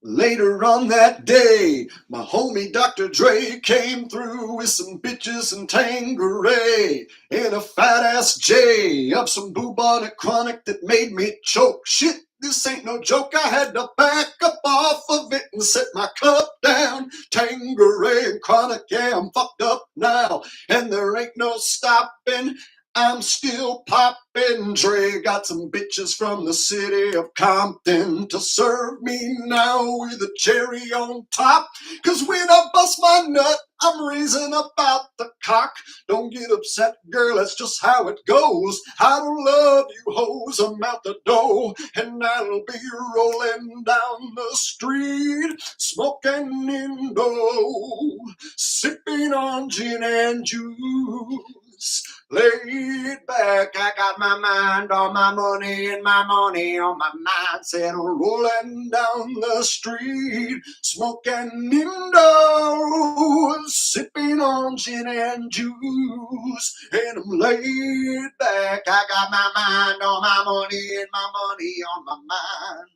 Later on that day, my homie Dr. Dre came through with some bitches and Tanqueray and a fat-ass J of some bubonic chronic that made me choke. Shit, this ain't no joke. I had to back up off of it and set my cup down. Tanqueray and chronic, yeah, I'm fucked up now, and there ain't no stopping. I'm still poppin'. Dre got some bitches from the city of Compton to serve me now with a cherry on top. Cause when I bust my nut, I'm raising up out the cock. Don't get upset, girl, that's just how it goes. I don't love you hoes, I'm out the door, and I'll be rolling down the street, smoking Indo, sipping on gin and juice. Laid back, I got my mind on my money and my money on my mind. Said rolling down the street, smoking Indo, sipping on gin and juice. And I'm laid back, I got my mind on my money and my money on my mind.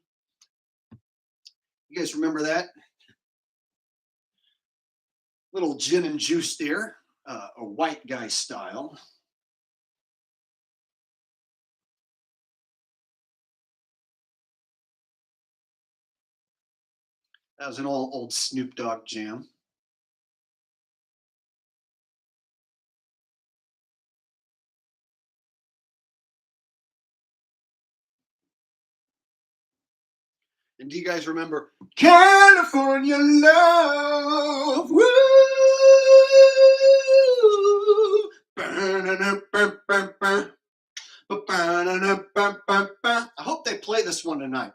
You guys remember that? Little gin and juice there, a white guy style. That was an old Snoop Dogg jam. And do you guys remember California Love? Woo! I hope they play this one tonight.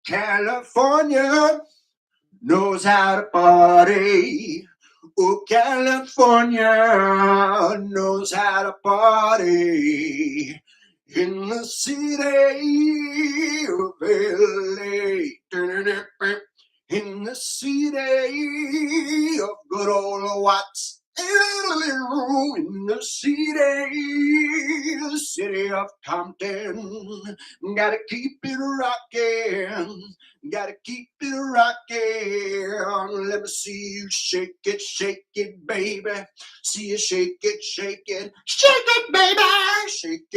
California knows how to party. Oh, California knows how to party. In the city of LA. In the city of good old Watts. In the city of Compton. Gotta keep it rocking. Gotta keep it rocking. Let me see you shake it, baby. See you shake it, baby. Shake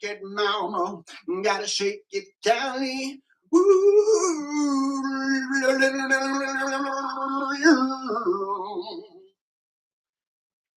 it, mama. Gotta shake it, Cali.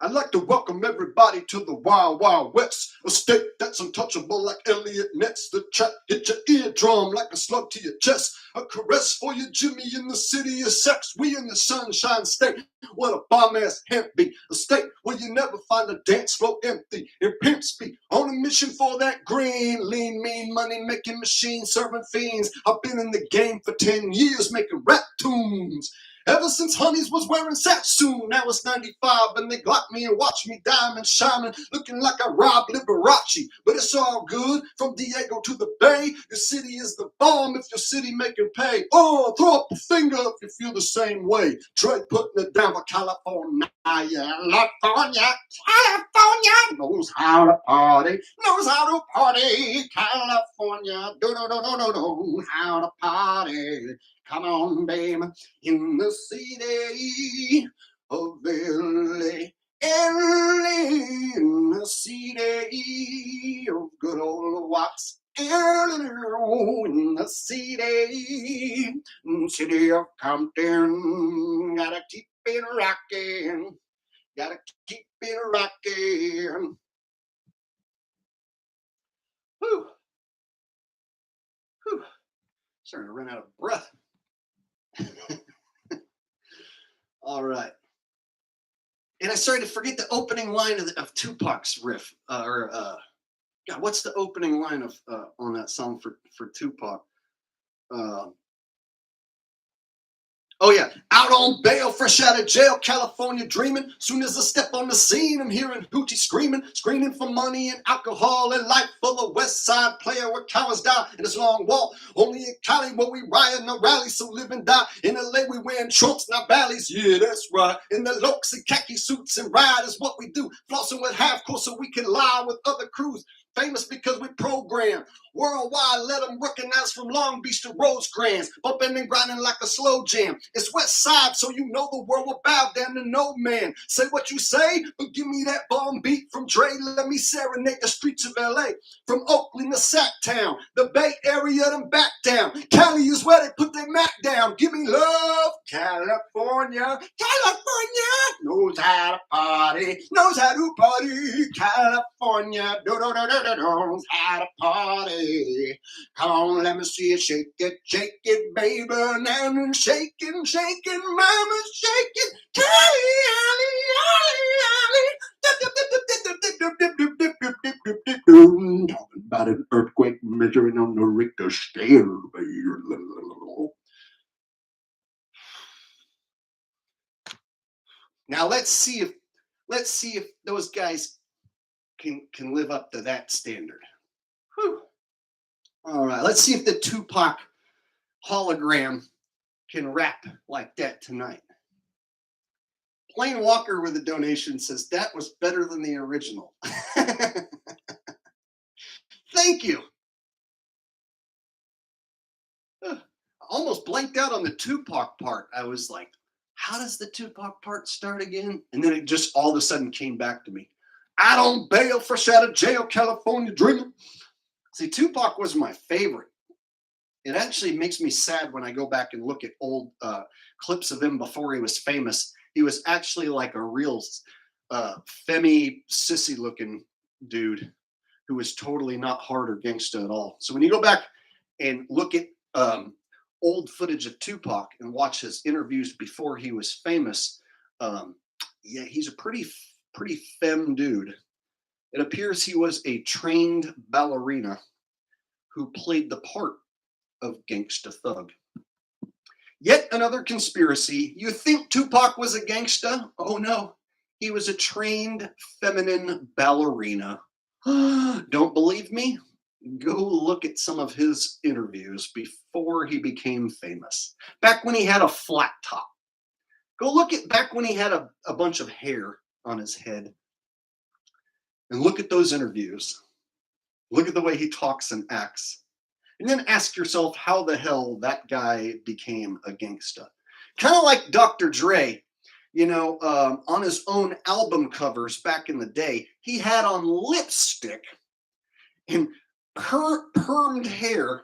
I'd like to welcome everybody to the Wild Wild West, a state that's untouchable like Elliot Ness. The track hit your eardrum like a slug to your chest. A caress for you, Jimmy, in the city of sex. We in the Sunshine State, what a bomb-ass hemp be. A state where you never find a dance floor empty. And pimps be on a mission for that green, lean, mean, money-making machine serving fiends. I've been in the game for 10 years making rap tunes. Ever since Honeys was wearing Satsoon, now it's 95 and they glock me and watch me diamond shining, looking like I robbed Liberace. But it's all good, from Diego to the Bay, your city is the bomb if your city making pay. Oh, throw up a finger if you feel the same way. Trey putting it down for California. California knows how to party, California, knows how to party. Come on, babe, in the city of LA, in the city of good old Watts, in the city of Compton. Gotta keep it rocking, gotta keep it rocking. Whew. Whew. Starting to run out of breath. All right. And I started to forget the opening line of Tupac's riff. God, what's the opening line of on that song for Tupac? Oh yeah, out on bail, fresh out of jail, California dreaming. Soon as I step on the scene, I'm hearing Hoochie screaming for money and alcohol and life full of West Side player where cowards die in this long wall. Only in Cali where we riot, no rally, so live and die. In LA we wearing trunks, not valleys, yeah that's right. In the lokes and khaki suits and ride is what we do. Flossing with half course so we can lie with other crews. Famous because we program worldwide, let them recognize from Long Beach to Rosecrans, bumping and grinding like a slow jam. It's West Side, so you know the world will bow down to no man. Say what you say, but give me that bomb beat from Dre. Let me serenade the streets of LA, from Oakland to Sacktown, the Bay Area to back down. Cali is where they put their Mac down. Give me love, California knows how to party, California knows how to party. Come on, let me see you shake it, baby. Now shake it, mama, shake it. Talking about an earthquake measuring on the Richter scale. Now let's see if those guys can live up to that standard. Whew. All right, let's see if the Tupac hologram can rap like that tonight. Plain Walker with a donation says that was better than the original. Thank you. I almost blanked out on the Tupac part. I was like, how does the Tupac part start again? And then it just all of a sudden came back to me. Out on bail, fresh out of jail, California dreaming. See, Tupac was my favorite. It actually makes me sad when I go back and look at old clips of him before he was famous. He was actually like a real femmy, sissy-looking dude who was totally not hard or gangsta at all. So when you go back and look at old footage of Tupac and watch his interviews before he was famous, yeah, he's a pretty femme dude. It appears he was a trained ballerina who played the part of gangsta thug. Yet another conspiracy. You think Tupac was a gangsta? Oh no, he was a trained feminine ballerina. Don't believe me? Go look at some of his interviews before he became famous. Back when he had a flat top. Go look at back when he had a bunch of hair on his head and look at those interviews. Look at the way he talks and acts. And then ask yourself how the hell that guy became a gangsta. Kind of like Dr. Dre, you know, on his own album covers back in the day, he had on lipstick and permed hair.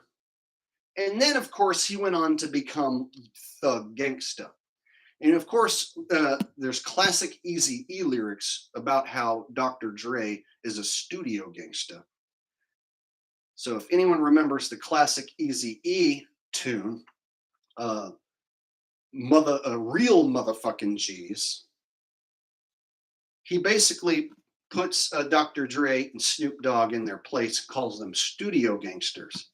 And then, of course, he went on to become Thug Gangsta. And of course, there's classic Eazy-E lyrics about how Dr. Dre is a studio gangsta. So if anyone remembers the classic Eazy-E tune, real motherfucking G's, he basically puts Dr. Dre and Snoop Dogg in their place, calls them studio gangsters.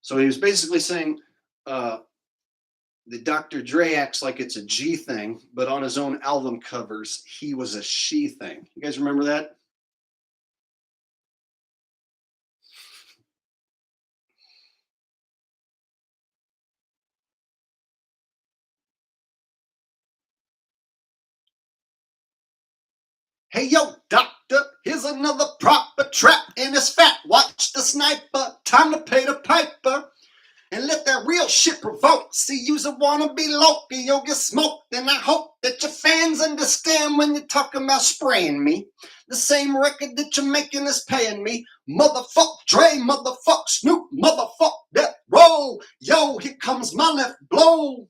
So he was basically saying that Dr. Dre acts like it's a G thing, but on his own album covers, he was a she thing. You guys remember that? Hey, yo, doctor, here's another proper trap in his fat. Watch the sniper, time to pay the piper. And let that real shit provoke. See, you's a wannabe Loki, you'll get smoked. And I hope that your fans understand when you're talking about spraying me. The same record that you're making is paying me. Motherfuck Dre, motherfuck Snoop, motherfuck that roll. Yo, here comes my left blow.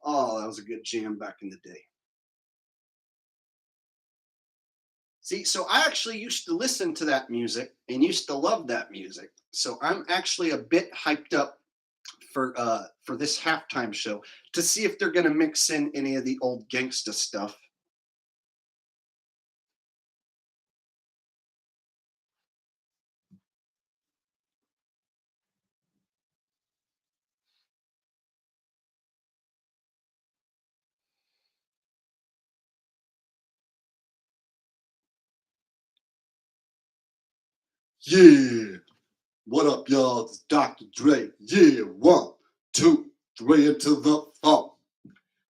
Oh, that was a good jam back in the day. See, so I actually used to listen to that music and used to love that music. So I'm actually a bit hyped up for this halftime show to see if they're going to mix in any of the old gangsta stuff. Yeah. What up, y'all? It's Dr. Dre. Yeah, 1, 2, 3 into the funk.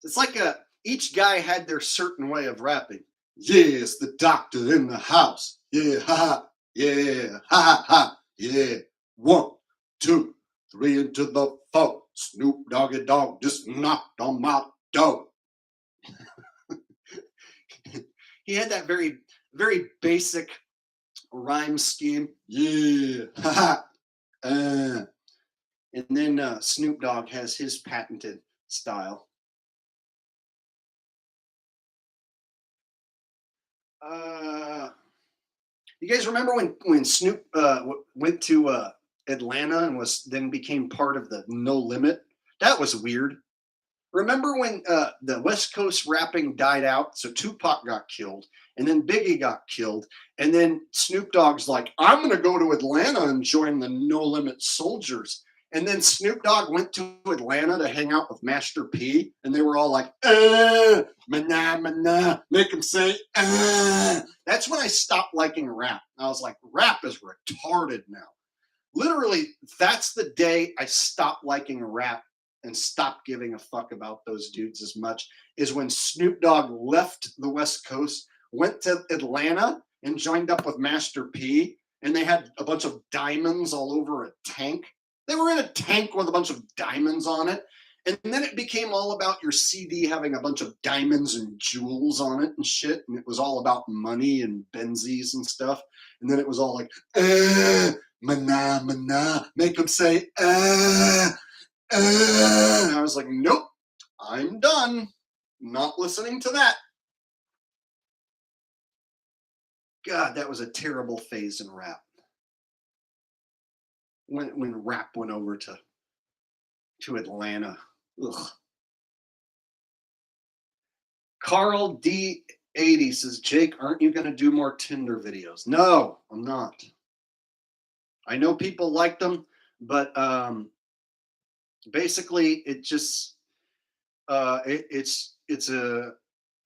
It's like each guy had their certain way of rapping. Yeah, it's the doctor in the house. Yeah, ha ha. Yeah, ha ha ha. Yeah, 1, 2, 3 into the funk. Snoop Doggy Dogg just knocked on my door. He had that very, very basic rhyme scheme. Yeah, ha ha. And then Snoop Dogg has his patented style. You guys remember when Snoop went to Atlanta and then became part of the No Limit? That was weird. Remember when the West Coast rapping died out? So Tupac got killed, and then Biggie got killed, and then Snoop Dogg's like, I'm going to go to Atlanta and join the No Limit Soldiers. And then Snoop Dogg went to Atlanta to hang out with Master P, and they were all like, mana, mana, make him say, That's when I stopped liking rap. I was like, rap is retarded now. Literally, that's the day I stopped liking rap and stopped giving a fuck about those dudes as much, is when Snoop Dogg left the West Coast, went to Atlanta, and joined up with Master P, and they had a bunch of diamonds all over a tank. They were in a tank with a bunch of diamonds on it. And then it became all about your CD having a bunch of diamonds and jewels on it and shit. And it was all about money and Benzies and stuff. And then it was all like, mana, mana, make them say, And I was like, nope, I'm done. Not listening to that. God, that was a terrible phase in rap. When rap went over to Atlanta. Ugh. Carl D80 says, Jake, aren't you going to do more Tinder videos? No, I'm not. I know people like them, but basically it just it's a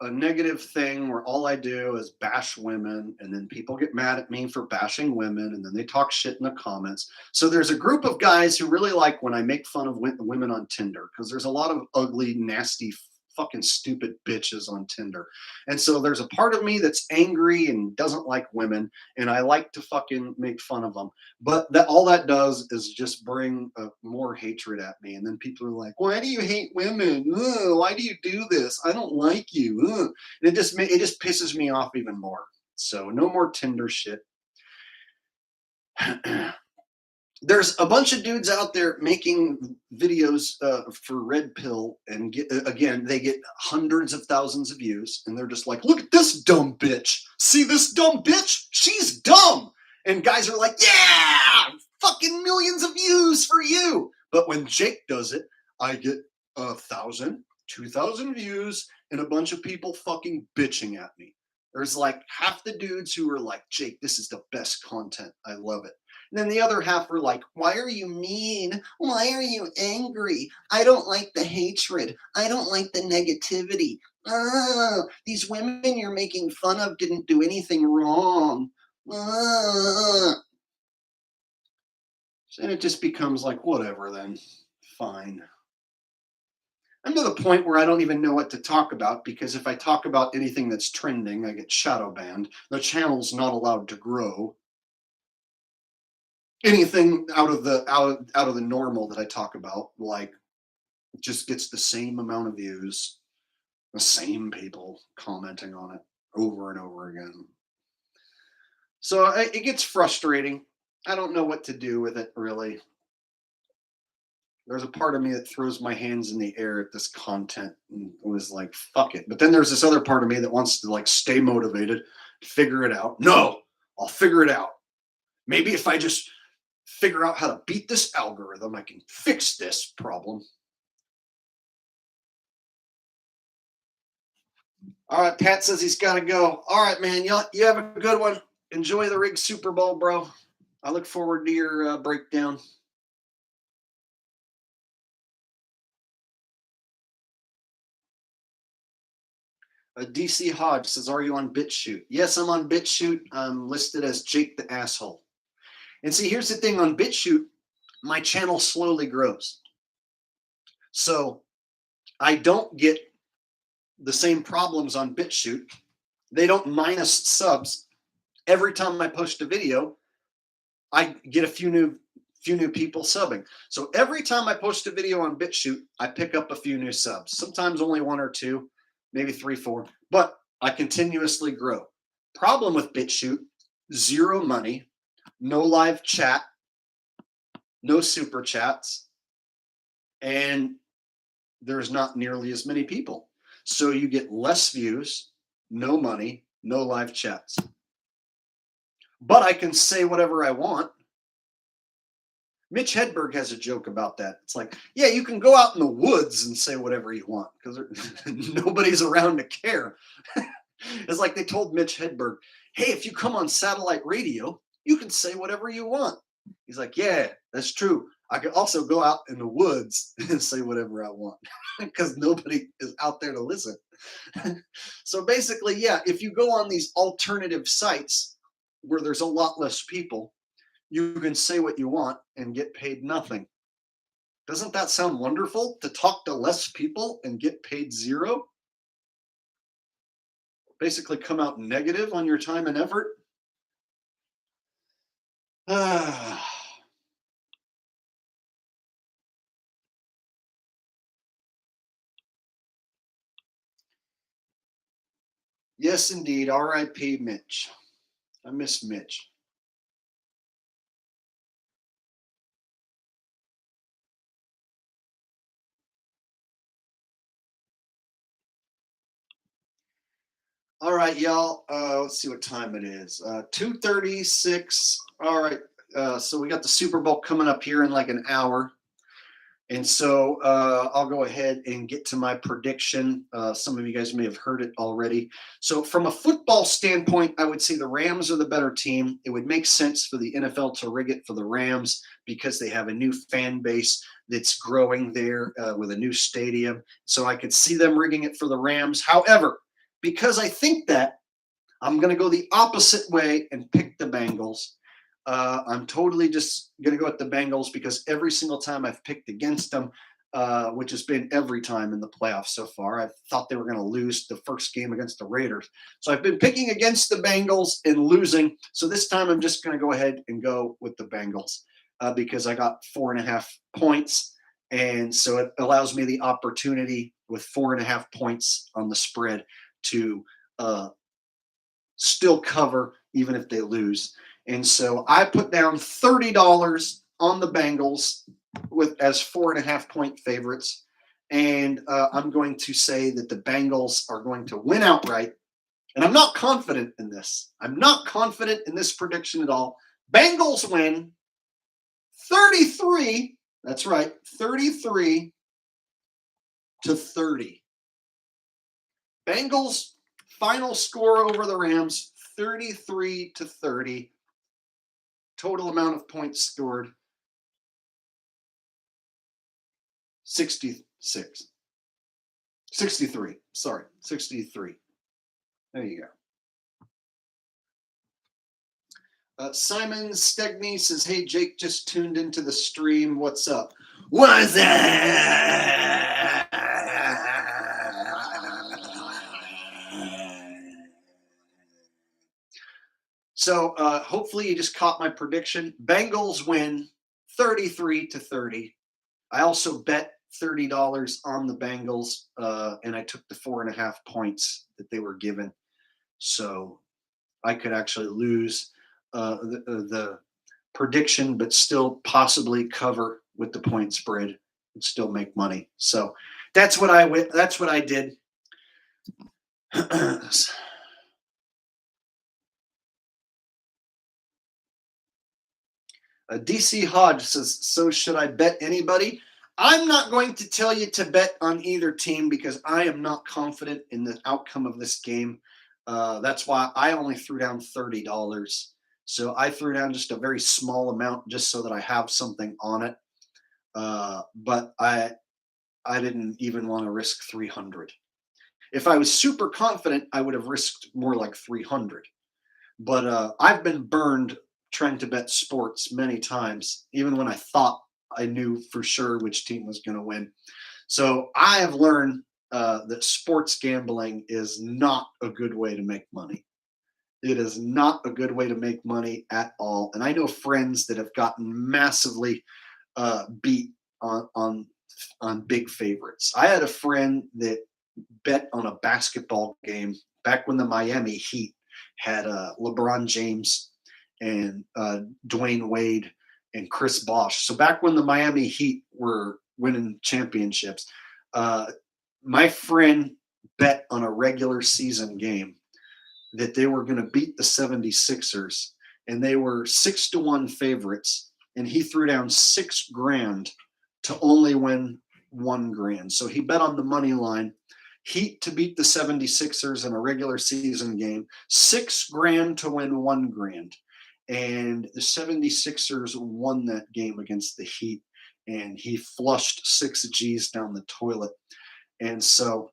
a negative thing where all I do is bash women, and then people get mad at me for bashing women, and then they talk shit in the comments. So there's a group of guys who really like when I make fun of women on Tinder, because there's a lot of ugly, nasty, fucking stupid bitches on Tinder. And so there's a part of me that's angry and doesn't like women, and I like to fucking make fun of them. But that all that does is just bring more hatred at me. And then people are like, "Why do you hate women? Ugh, why do you do this? I don't like you." Ugh. And it just pisses me off even more. So no more Tinder shit. There's a bunch of dudes out there making videos for Red Pill, and they get hundreds of thousands of views, and they're just like, "Look at this dumb bitch. See this dumb bitch? She's dumb." And guys are like, "Yeah, fucking millions of views for you." But when Jake does it, I get 1,000, 2,000 views, and a bunch of people fucking bitching at me. There's like half the dudes who are like, "Jake, this is the best content. I love it." And then the other half are like, "Why are you mean? Why are you angry? I don't like the hatred. I don't like the negativity. These women you're making fun of didn't do anything wrong." And it just becomes like, whatever then. Fine. I'm to the point where I don't even know what to talk about, because if I talk about anything that's trending, I get shadow banned. The channel's not allowed to grow. Anything out of the normal that I talk about, like, just gets the same amount of views, the same people commenting on it over and over again. So it gets frustrating. I don't know what to do with it, really. There's a part of me that throws my hands in the air at this content and was like, fuck it. But then there's this other part of me that wants to like stay motivated, figure it out. No, I'll figure it out. Maybe if I just figure out how to beat this algorithm, I can fix this problem. All right, Pat says he's got to go. All right, man, you have a good one. Enjoy the Rig Super Bowl, bro. I look forward to your breakdown. DC Hodge says, "Are you on BitChute?" Yes, I'm on BitChute. I'm listed as Jake the Asshole. And see, here's the thing on BitChute, my channel slowly grows. So I don't get the same problems on BitChute. They don't minus subs. Every time I post a video, I get a few new people subbing. So every time I post a video on BitChute, I pick up a few new subs. Sometimes only one or two, maybe 3, 4, but I continuously grow. Problem with BitChute, zero money, no live chat, no super chats, and there's not nearly as many people. So you get less views, no money, no live chats. But I can say whatever I want. Mitch Hedberg has a joke about that. It's like, yeah, you can go out in the woods and say whatever you want because nobody's around to care. It's like they told Mitch Hedberg, "Hey, if you come on satellite radio, you can say whatever you want." He's like, "Yeah, that's true. I can also go out in the woods and say whatever I want because nobody is out there to listen." So basically, yeah, if you go on these alternative sites where there's a lot less people, you can say what you want and get paid nothing. Doesn't that sound wonderful, to talk to less people and get paid zero? Basically come out negative on your time and effort. Yes, indeed. R.I.P. Mitch. I miss Mitch. All right, y'all. Let's see what time it is. 2:36. All right. So we got the Super Bowl coming up here in like an hour. And so I'll go ahead and get to my prediction. Some of you guys may have heard it already. So from a football standpoint, I would say the Rams are the better team. It would make sense for the NFL to rig it for the Rams because they have a new fan base that's growing there with a new stadium. So I could see them rigging it for the Rams. However, because I think that, I'm going to go the opposite way and pick the Bengals. I'm totally just going to go with the Bengals because every single time I've picked against them, which has been every time in the playoffs so far, I thought they were going to lose the first game against the Raiders. So I've been picking against the Bengals and losing. So this time I'm just going to go ahead and go with the Bengals because I got 4.5 points. And so it allows me the opportunity with 4.5 points on the spread to still cover even if they lose. And so I put down $30 on the Bengals as 4.5 point favorites. And I'm going to say that the Bengals are going to win outright. And I'm not confident in this. I'm not confident in this prediction at all. Bengals win 33. That's right, 33-30. Bengals final score over the Rams, 33-30. Total amount of points scored, 63. Sorry, 63. There you go. Simon Stegny says, hey, Jake just tuned into the stream. What's up? What's that? So hopefully you just caught my prediction. Bengals win 33-30. I also bet $30 on the Bengals, and I took the 4.5 points that they were given. So I could actually lose the prediction, but still possibly cover with the point spread and still make money. So that's what I did. DC Hodge says, so should I bet anybody? I'm not going to tell you to bet on either team because I am not confident in the outcome of this game. That's why I only threw down $30. So I threw down just a very small amount just so that I have something on it. But I didn't even want to risk 300. If I was super confident, I would have risked more like 300. But I've been burned trying to bet sports many times, even when I thought I knew for sure which team was going to win. So I have learned that sports gambling is not a good way to make money. It is not a good way to make money at all. And I know friends that have gotten massively beat on big favorites. I had a friend that bet on a basketball game back when the Miami Heat had LeBron James and Dwayne Wade and Chris Bosh. So back when the Miami Heat were winning championships, my friend bet on a regular season game that they were going to beat the 76ers, and they were 6-1 favorites, and he threw down $6,000 to only win $1,000. So he bet on the money line, Heat to beat the 76ers in a regular season game, $6,000 to win $1,000. And the 76ers won that game against the Heat, and he flushed 6 G's down the toilet. And so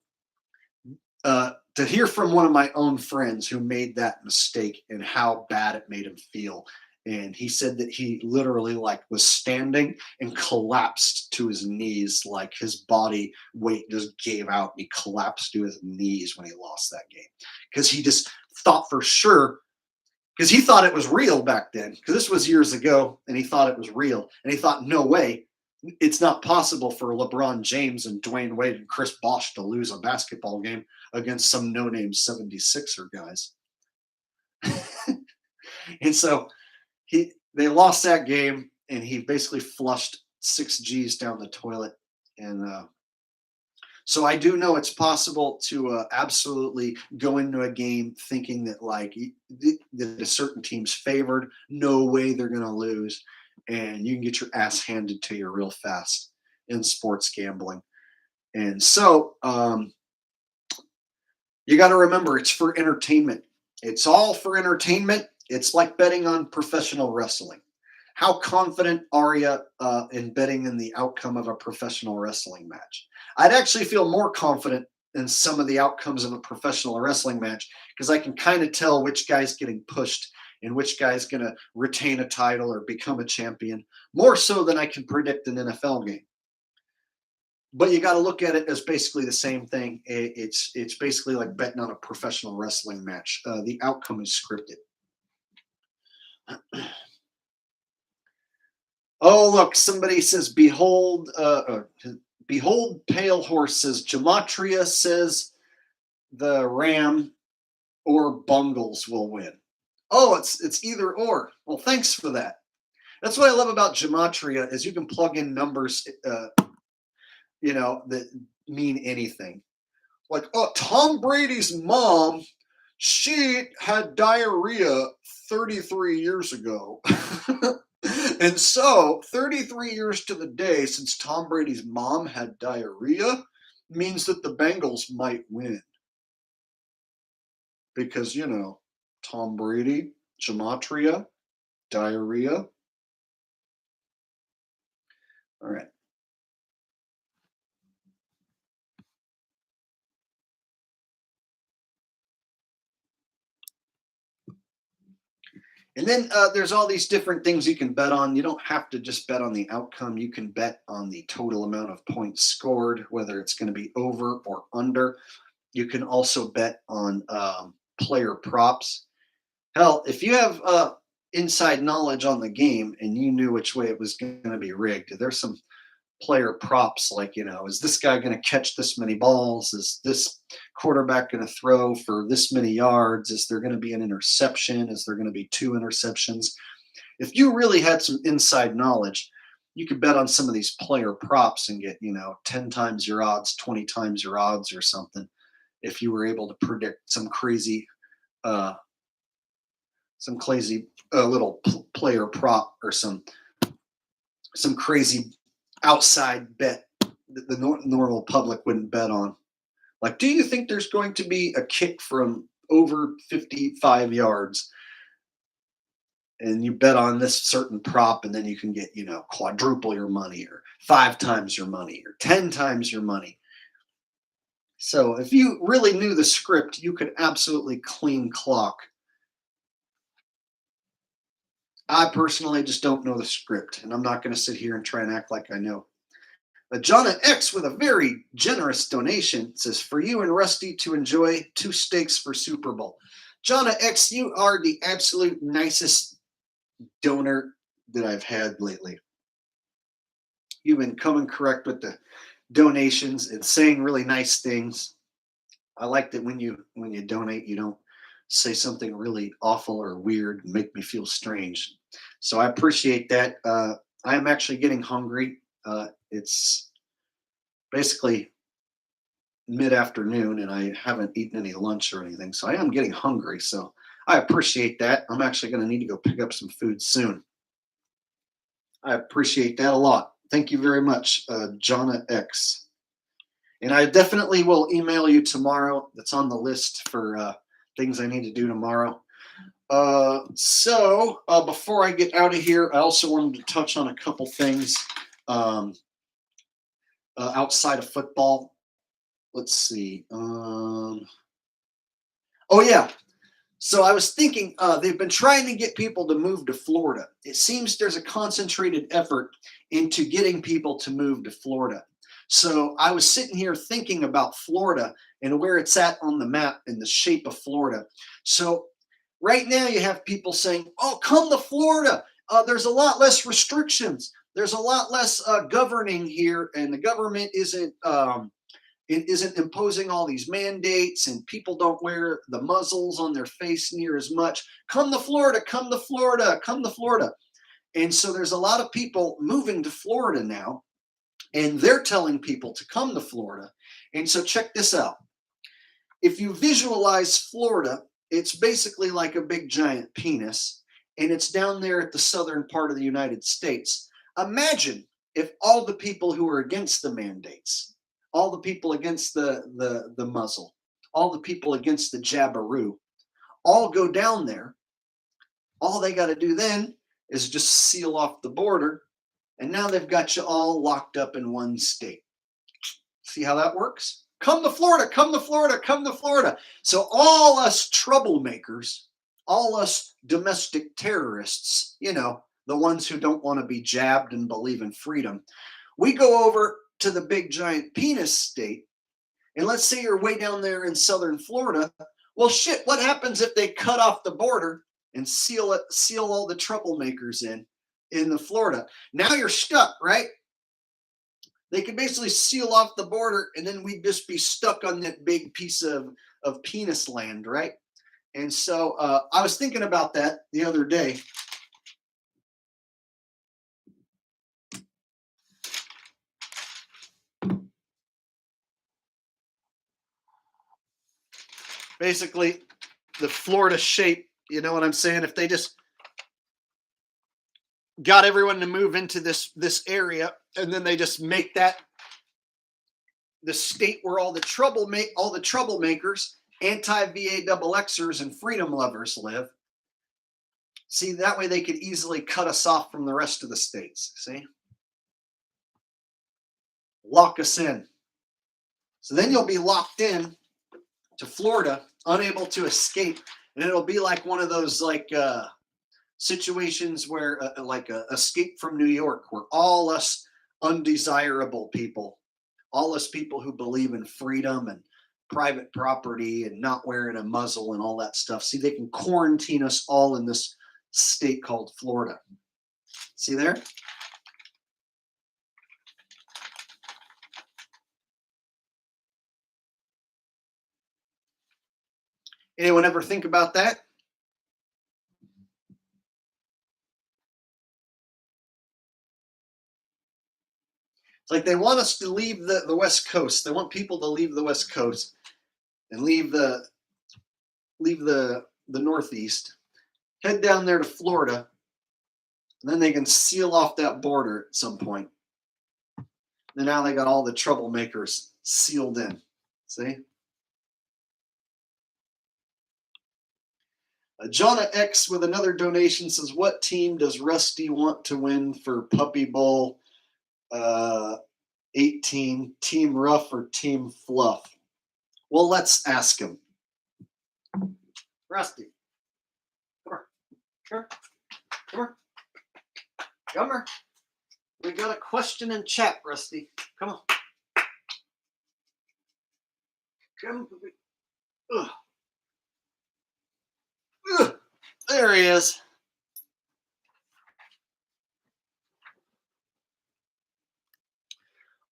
to hear from one of my own friends who made that mistake and how bad it made him feel, and he said that he literally was standing and collapsed to his knees, like his body weight just gave out. He collapsed to his knees when he lost that game because he just thought for sure, because he thought it was real back then, because this was years ago, and he thought it was real, and he thought, no way, it's not possible for LeBron James and Dwayne Wade and Chris Bosh to lose a basketball game against some no-name 76er guys. And so they lost that game, and he basically flushed 6 G's down the toilet. And so I do know it's possible to absolutely go into a game thinking that that a certain team's favored, no way they're going to lose, and you can get your ass handed to you real fast in sports gambling. And so you got to remember, it's for entertainment. It's all for entertainment. It's like betting on professional wrestling. How confident are you in betting in the outcome of a professional wrestling match? I'd actually feel more confident in some of the outcomes of a professional wrestling match, because I can kind of tell which guy's getting pushed and which guy's going to retain a title or become a champion, more so than I can predict an NFL game. But you got to look at it as basically the same thing. It's basically like betting on a professional wrestling match. The outcome is scripted. Oh, look, somebody says, behold, Pale Horse says, Gematria says the Ram or Bengals will win. Oh, it's either or. Well, thanks for that. That's what I love about Gematria is you can plug in numbers, that mean anything. Like, oh, Tom Brady's mom, she had diarrhea 33 years ago. And so 33 years to the day since Tom Brady's mom had diarrhea means that the Bengals might win. Because, Tom Brady, gematria, diarrhea. All right. And then there's all these different things you can bet on. You don't have to just bet on the outcome. You can bet on the total amount of points scored, whether it's going to be over or under. You can also bet on player props. Hell, if you have inside knowledge on the game and you knew which way it was going to be rigged, there's some player props like, is this guy going to catch this many balls? Is this quarterback going to throw for this many yards? Is there going to be an interception? Is there going to be 2 interceptions? If you really had some inside knowledge, you could bet on some of these player props and get, 10 times your odds, 20 times your odds or something. If you were able to predict some crazy little player prop or some crazy outside bet that the normal public wouldn't bet on. Like, do you think there's going to be a kick from over 55 yards? And you bet on this certain prop, and then you can get, quadruple your money or 5 times your money or 10 times your money. So if you really knew the script, you could absolutely clean clock. I personally just don't know the script, and I'm not going to sit here and try and act like I know. Jonna X with a very generous donation says, for you and Rusty to enjoy 2 steaks for Super Bowl. Jonna X, you are the absolute nicest donor that I've had lately. You've been coming correct with the donations and saying really nice things. I like that when you donate, you don't say something really awful or weird and make me feel strange. So I appreciate that. I am actually getting hungry. It's basically mid-afternoon and I haven't eaten any lunch or anything. So I am getting hungry. So I appreciate that. I'm actually going to need to go pick up some food soon. I appreciate that a lot. Thank you very much, Jonna X. And I definitely will email you tomorrow. That's on the list for things I need to do tomorrow. So before I get out of here, I also wanted to touch on a couple things outside of football. Let's see. Oh, yeah. So I was thinking they've been trying to get people to move to Florida. It seems there's a concentrated effort into getting people to move to Florida. So I was sitting here thinking about Florida and where it's at on the map and the shape of Florida. So right now you have people saying, oh, come to Florida. There's a lot less restrictions. There's a lot less governing here, and the government isn't imposing all these mandates, and people don't wear the muzzles on their face near as much. Come to Florida, come to Florida, come to Florida. And so there's a lot of people moving to Florida now, and they're telling people to come to Florida. And so check this out. If you visualize Florida, it's basically like a big giant penis, and it's down there at the southern part of the United States. Imagine if all the people who are against the mandates, all the people against the muzzle, all the people against the jabberoo, all go down there. All they got to do then is just seal off the border, and now they've got you all locked up in one state. See how that works? Come to Florida, come to Florida, come to Florida. So all us troublemakers, all us domestic terrorists, you know, the ones who don't want to be jabbed and believe in freedom, we go over to the big giant penis state. And let's say you're way down there in southern Florida. Well, shit, what happens if they cut off the border and seal all the troublemakers in the Florida? Now you're stuck, right? They could basically seal off the border, and then we'd just be stuck on that big piece of penis land, right? And so I was thinking about that the other day. Basically, the Florida shape, you know what I'm saying? If they just got everyone to move into this area, and then they just make that the state where all the troublemakers, anti-VA double Xers, and freedom lovers live. See, that way they could easily cut us off from the rest of the states. See? Lock us in. So then you'll be locked in to Florida, unable to escape, and it'll be like one of those like situations where like Escape from New York, where all us undesirable people, all us people who believe in freedom and private property and not wearing a muzzle and all that stuff, see, they can quarantine us all in this state called Florida. See there? Anyone ever think about that? It's like they want us to leave the West Coast. They want people to leave the West Coast and leave the Northeast, head down there to Florida, and then they can seal off that border at some point. And now they got all the troublemakers sealed in. See? Jonah X with another donation says, what team does Rusty want to win for Puppy Bowl 18, Team Rough or Team Fluff? Well, let's ask him. Rusty, come here. Come here. We got a question in chat, Rusty. Come on. Come. Ugh. Ugh. There he is.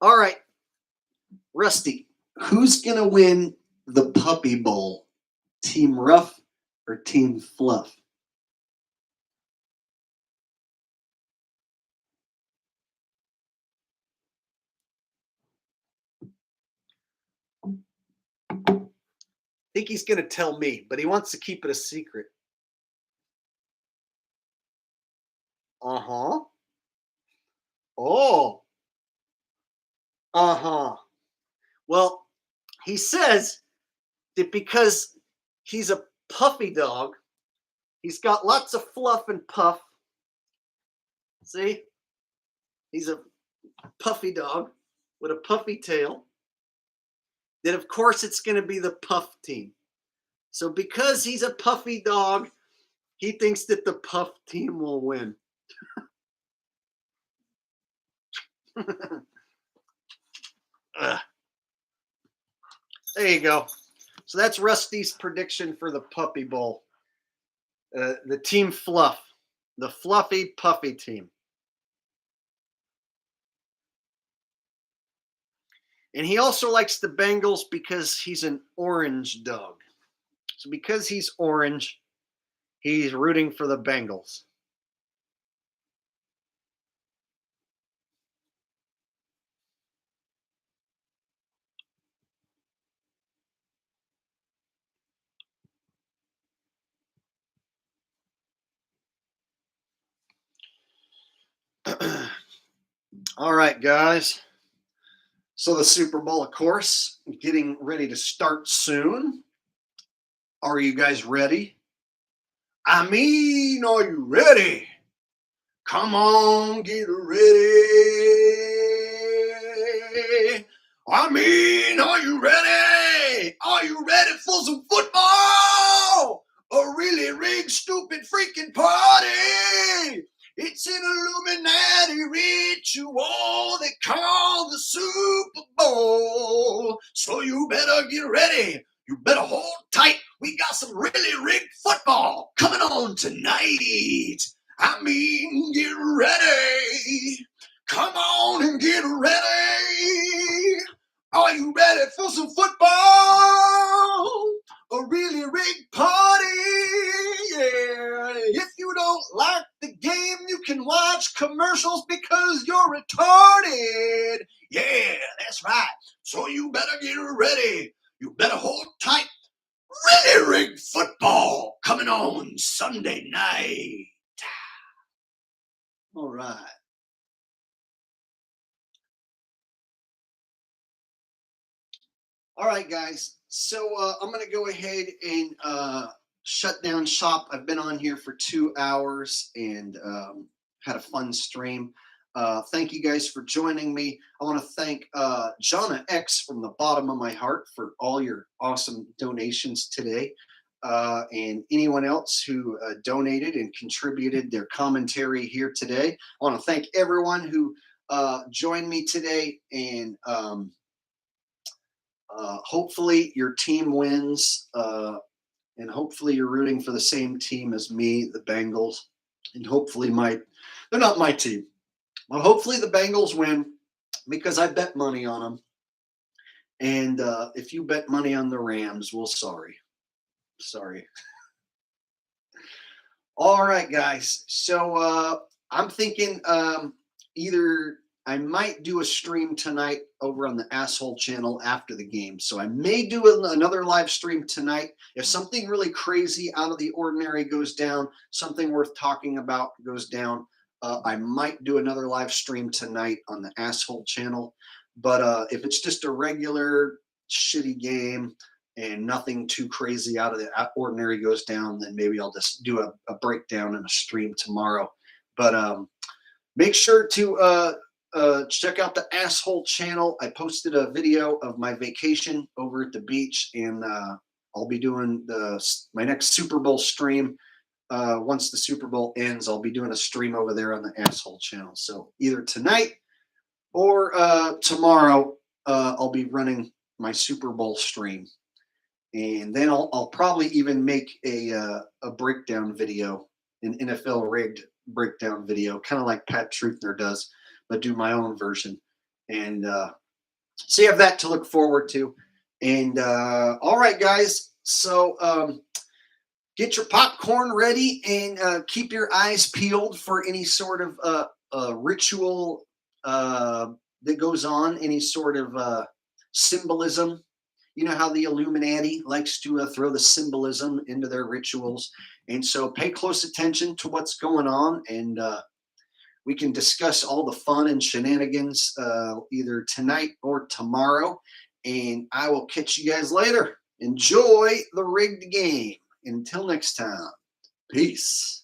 All right, Rusty, who's going to win the Puppy Bowl? Team Rough or Team Fluff? I think he's going to tell me, but he wants to keep it a secret. Uh-huh. Oh. Uh-huh. Well, he says that because he's a puffy dog, he's got lots of fluff and puff. See? He's a puffy dog with a puffy tail. Then, of course, it's going to be the puff team. So because he's a puffy dog, he thinks that the puff team will win. There you go. So that's Rusty's prediction for the Puppy Bowl. The Team Fluff. The fluffy, puffy team. And he also likes the Bengals because he's an orange dog. So because he's orange, he's rooting for the Bengals. All right, guys. So the Super Bowl, of course, getting ready to start soon. Are you guys ready? I mean, are you ready? Come on, get ready. I mean, are you ready? Are you ready for some football? A really rigged, stupid freaking party. It's an Illuminati ritual they call the Super Bowl. So you better get ready. You better hold tight. We got some really rigged football coming on tonight. I mean, get ready. Come on and get ready. Are you ready for some football? A really rigged party, yeah. If you don't like the game, you can watch commercials because you're retarded. Yeah, that's right. So you better get ready. You better hold tight. Really rigged football coming on Sunday night. All right. All right, guys. So I'm going to go ahead and shut down shop. I've been on here for 2 hours and had a fun stream. Thank you guys for joining me. I want to thank Jonna X from the bottom of my heart for all your awesome donations today. And anyone else who donated and contributed their commentary here today. I want to thank everyone who joined me today, and hopefully your team wins, and hopefully you're rooting for the same team as me, the Bengals, and hopefully they're not my team, but hopefully the Bengals win because I bet money on them. And if you bet money on the Rams, well, sorry. All right, guys. So I'm thinking either I might do a stream tonight over on the Asshole channel after the game. So I may do another live stream tonight. If something really crazy out of the ordinary goes down, something worth talking about goes down, I might do another live stream tonight on the Asshole channel. But if it's just a regular shitty game and nothing too crazy out of the ordinary goes down, then maybe I'll just do a breakdown and a stream tomorrow. But make sure to check out the Asshole channel. I posted a video of my vacation over at the beach, and I'll be doing my next Super Bowl stream. Once the Super Bowl ends, I'll be doing a stream over there on the Asshole channel. So either tonight or tomorrow, I'll be running my Super Bowl stream. And then I'll probably even make a breakdown video, an NFL rigged breakdown video, kind of like Patriot does, but do my own version. And so you have that to look forward to. And all right, guys. So get your popcorn ready and keep your eyes peeled for any sort of ritual that goes on, any sort of symbolism. You know how the Illuminati likes to throw the symbolism into their rituals. And so pay close attention to what's going on, and we can discuss all the fun and shenanigans either tonight or tomorrow. And I will catch you guys later. Enjoy the rigged game. Until next time, peace.